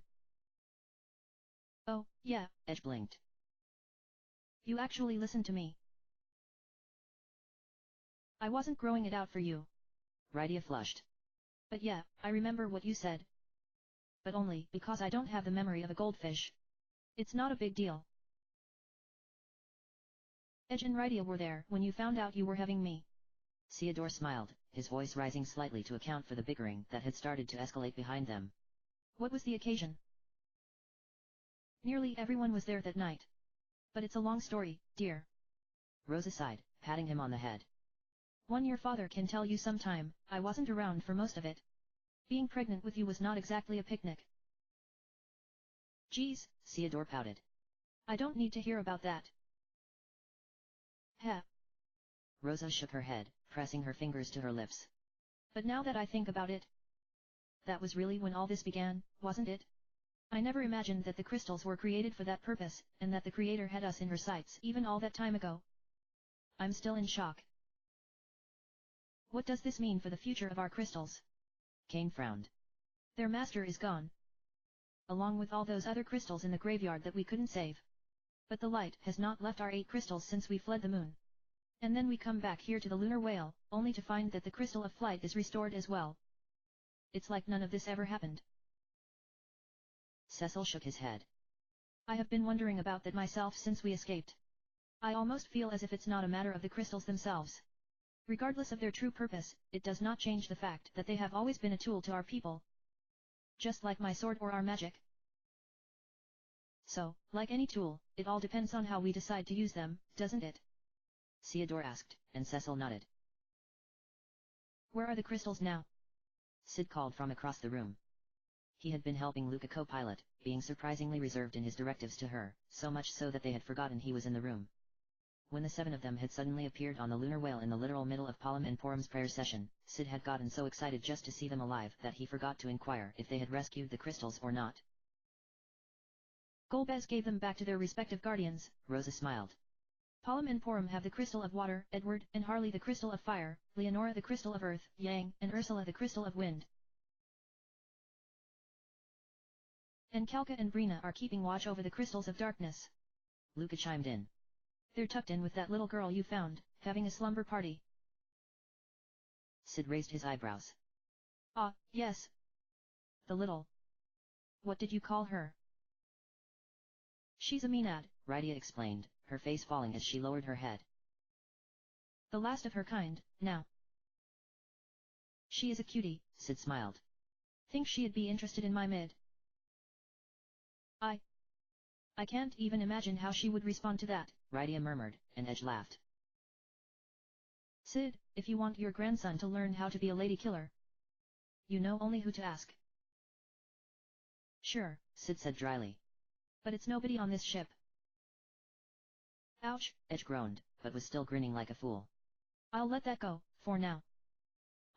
Oh, yeah, Edge blinked. You actually listened to me. I wasn't growing it out for you. Rydia flushed. But yeah, I remember what you said. But only because I don't have the memory of a goldfish. It's not a big deal. Edge and Rydia were there when you found out you were having me. Theodore smiled, his voice rising slightly to account for the bickering that had started to escalate behind them. What was the occasion? Nearly everyone was there that night. But it's a long story, dear. Rosa sighed, patting him on the head. One your father can tell you sometime. I wasn't around for most of it. Being pregnant with you was not exactly a picnic. Geez, Theodore pouted. I don't need to hear about that. Heh. Rosa shook her head, pressing her fingers to her lips. But now that I think about it, that was really when all this began, wasn't it? I never imagined that the crystals were created for that purpose, and that the Creator had us in her sights even all that time ago. I'm still in shock. What does this mean for the future of our crystals? Kane frowned. Their master is gone. Along with all those other crystals in the graveyard that we couldn't save. But the light has not left our 8 crystals since we fled the moon. And then we come back here to the lunar whale, only to find that the crystal of flight is restored as well. It's like none of this ever happened. Cecil shook his head. I have been wondering about that myself since we escaped. I almost feel as if it's not a matter of the crystals themselves. Regardless of their true purpose, it does not change the fact that they have always been a tool to our people. Just like my sword or our magic. So, like any tool, it all depends on how we decide to use them, doesn't it? Theodore asked, and Cecil nodded. Where are the crystals now? Sid called from across the room. He had been helping Luca co-pilot, being surprisingly reserved in his directives to her, so much so that they had forgotten he was in the room. When the 7 of them had suddenly appeared on the lunar whale in the literal middle of Palom and Porum's prayer session, Sid had gotten so excited just to see them alive that he forgot to inquire if they had rescued the crystals or not. Golbez gave them back to their respective guardians, Rosa smiled. Palom and Porum have the crystal of water, Edward and Harley the crystal of fire, Leonora the crystal of earth, Yang and Ursula the crystal of wind. And Kalka and Brina are keeping watch over the crystals of darkness. Luca chimed in. They're tucked in with that little girl you found, having a slumber party. Sid raised his eyebrows. Ah, yes. The little. What did you call her? She's a Maenad, Rydia explained, her face falling as she lowered her head. The last of her kind, now. She is a cutie, Sid smiled. Think she'd be interested in my mid? I can't even imagine how she would respond to that, Rydia murmured, and Edge laughed. Sid, if you want your grandson to learn how to be a lady killer, you know only who to ask. Sure, Sid said dryly. But it's nobody on this ship. Ouch, Edge groaned, but was still grinning like a fool. I'll let that go, for now.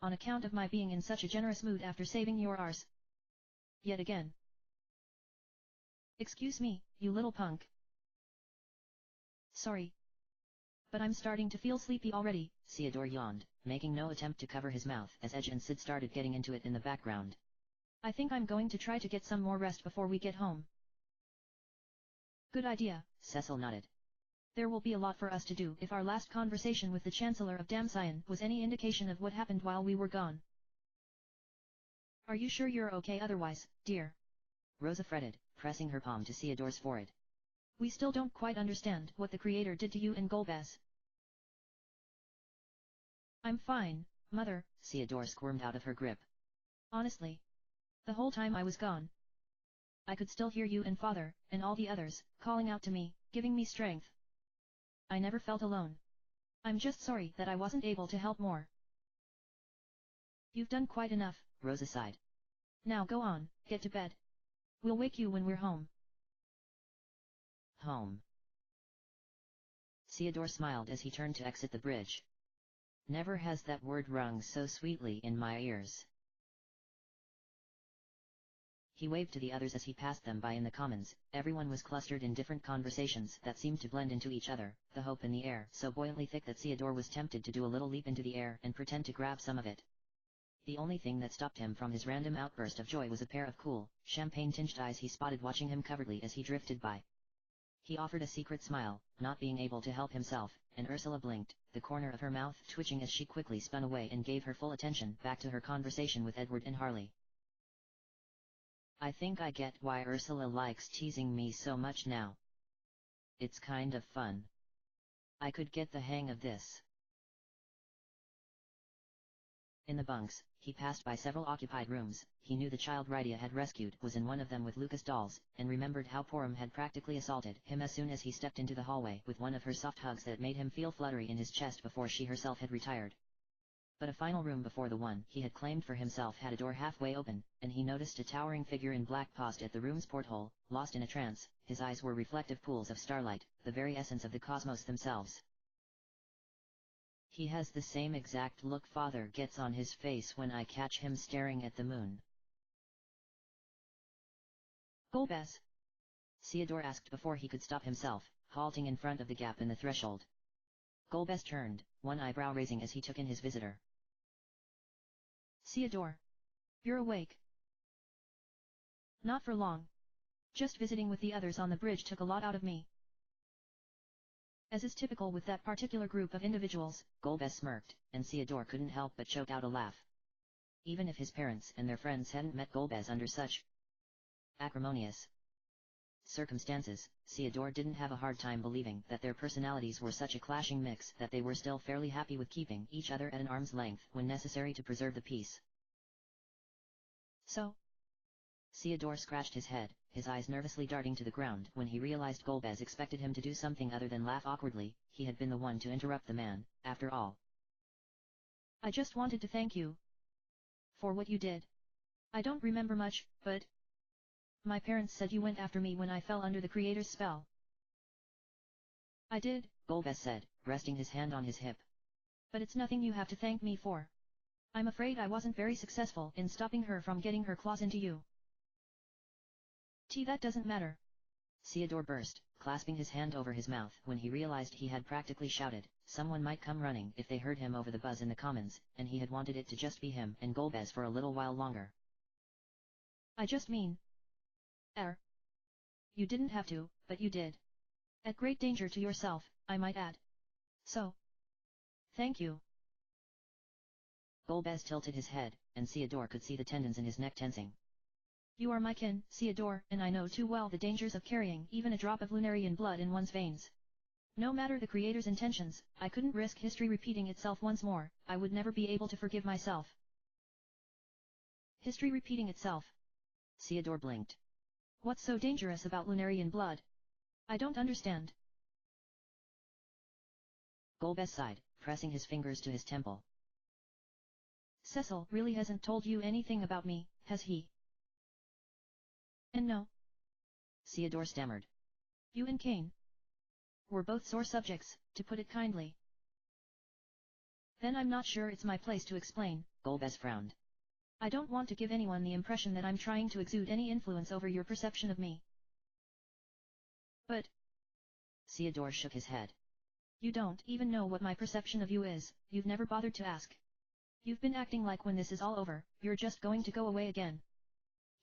On account of my being in such a generous mood after saving your arse. Yet again. Excuse me, you little punk. Sorry. But I'm starting to feel sleepy already. Theodore yawned, making no attempt to cover his mouth as Edge and Sid started getting into it in the background. I think I'm going to try to get some more rest before we get home. Good idea, Cecil nodded. There will be a lot for us to do if our last conversation with the Chancellor of Damsion was any indication of what happened while we were gone. Are you sure you're okay otherwise, dear? Rosa fretted, pressing her palm to Theodore's forehead. We still don't quite understand what the Creator did to you and Golbez. I'm fine, Mother, Theodore squirmed out of her grip. Honestly. The whole time I was gone, I could still hear you and Father, and all the others, calling out to me, giving me strength. I never felt alone. I'm just sorry that I wasn't able to help more. You've done quite enough, Rosa sighed. Now go on, get to bed. We'll wake you when we're home. Home. Theodore smiled as he turned to exit the bridge. Never has that word rung so sweetly in my ears. He waved to the others as he passed them by in the commons. Everyone was clustered in different conversations that seemed to blend into each other, the hope in the air so buoyantly thick that Theodore was tempted to do a little leap into the air and pretend to grab some of it. The only thing that stopped him from his random outburst of joy was a pair of cool, champagne-tinged eyes he spotted watching him covertly as he drifted by. He offered a secret smile, not being able to help himself, and Ursula blinked, the corner of her mouth twitching as she quickly spun away and gave her full attention back to her conversation with Edward and Harley. I think I get why Ursula likes teasing me so much now. It's kind of fun. I could get the hang of this. In the bunks, he passed by several occupied rooms. He knew the child Rydia had rescued was in one of them with Lucas dolls, and remembered how Porum had practically assaulted him as soon as he stepped into the hallway with one of her soft hugs that made him feel fluttery in his chest before she herself had retired. But a final room before the one he had claimed for himself had a door halfway open, and he noticed a towering figure in black paused at the room's porthole, lost in a trance. His eyes were reflective pools of starlight, the very essence of the cosmos themselves. He has the same exact look Father gets on his face when I catch him staring at the moon. Golbez? Theodore asked before he could stop himself, halting in front of the gap in the threshold. Golbez turned, one eyebrow raising as he took in his visitor. Theodore. You're awake. Not for long. Just visiting with the others on the bridge took a lot out of me. As is typical with that particular group of individuals, Golbez smirked, and Theodore couldn't help but choke out a laugh. Even if his parents and their friends hadn't met Golbez under such acrimonious circumstances, Theodore didn't have a hard time believing that their personalities were such a clashing mix that they were still fairly happy with keeping each other at an arm's length when necessary to preserve the peace. So? Theodore scratched his head, his eyes nervously darting to the ground when he realized Golbez expected him to do something other than laugh awkwardly. He had been the one to interrupt the man, after all. I just wanted to thank you for what you did. I don't remember much, but my parents said you went after me when I fell under the Creator's spell. I did, Golbez said, resting his hand on his hip. But it's nothing you have to thank me for. I'm afraid I wasn't very successful in stopping her from getting her claws into you. That doesn't matter. Theodore burst, clasping his hand over his mouth when he realized he had practically shouted. Someone might come running if they heard him over the buzz in the commons, and he had wanted it to just be him and Golbez for a little while longer. I just mean, You didn't have to, but you did. At great danger to yourself, I might add. So. Thank you. Golbez tilted his head, and Theodore could see the tendons in his neck tensing. You are my kin, Theodore, and I know too well the dangers of carrying even a drop of Lunarian blood in one's veins. No matter the Creator's intentions, I couldn't risk history repeating itself once more. I would never be able to forgive myself. History repeating itself. Theodore blinked. What's so dangerous about Lunarian blood? I don't understand. Golbez sighed, pressing his fingers to his temple. Cecil really hasn't told you anything about me, has he? And no. Theodore stammered. You and Cain were both sore subjects, to put it kindly. Then I'm not sure it's my place to explain. Golbez frowned. I don't want to give anyone the impression that I'm trying to exude any influence over your perception of me. But. Theodore shook his head. You don't even know what my perception of you is, you've never bothered to ask. You've been acting like when this is all over, you're just going to go away again.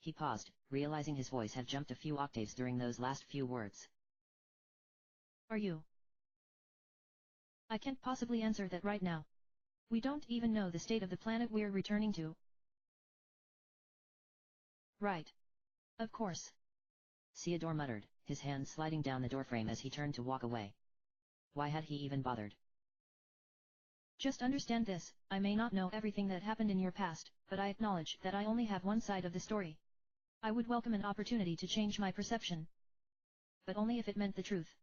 He paused, realizing his voice had jumped a few octaves during those last few words. Are you? I can't possibly answer that right now. We don't even know the state of the planet we're returning to. Right. Of course. Theodore muttered, his hand sliding down the doorframe as he turned to walk away. Why had he even bothered? Just understand this, I may not know everything that happened in your past, but I acknowledge that I only have one side of the story. I would welcome an opportunity to change my perception. But only if it meant the truth.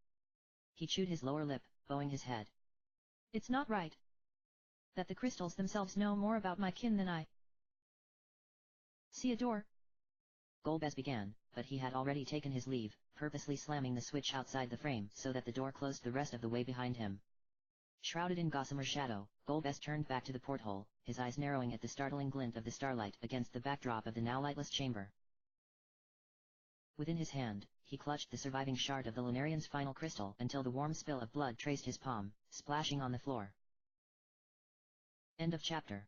He chewed his lower lip, bowing his head. It's not right that the crystals themselves know more about my kin than I. Theodore? Golbez began, but he had already taken his leave, purposely slamming the switch outside the frame so that the door closed the rest of the way behind him. Shrouded in gossamer shadow, Golbez turned back to the porthole, his eyes narrowing at the startling glint of the starlight against the backdrop of the now lightless chamber. Within his hand, he clutched the surviving shard of the Lunarian's final crystal until the warm spill of blood traced his palm, splashing on the floor. End of chapter.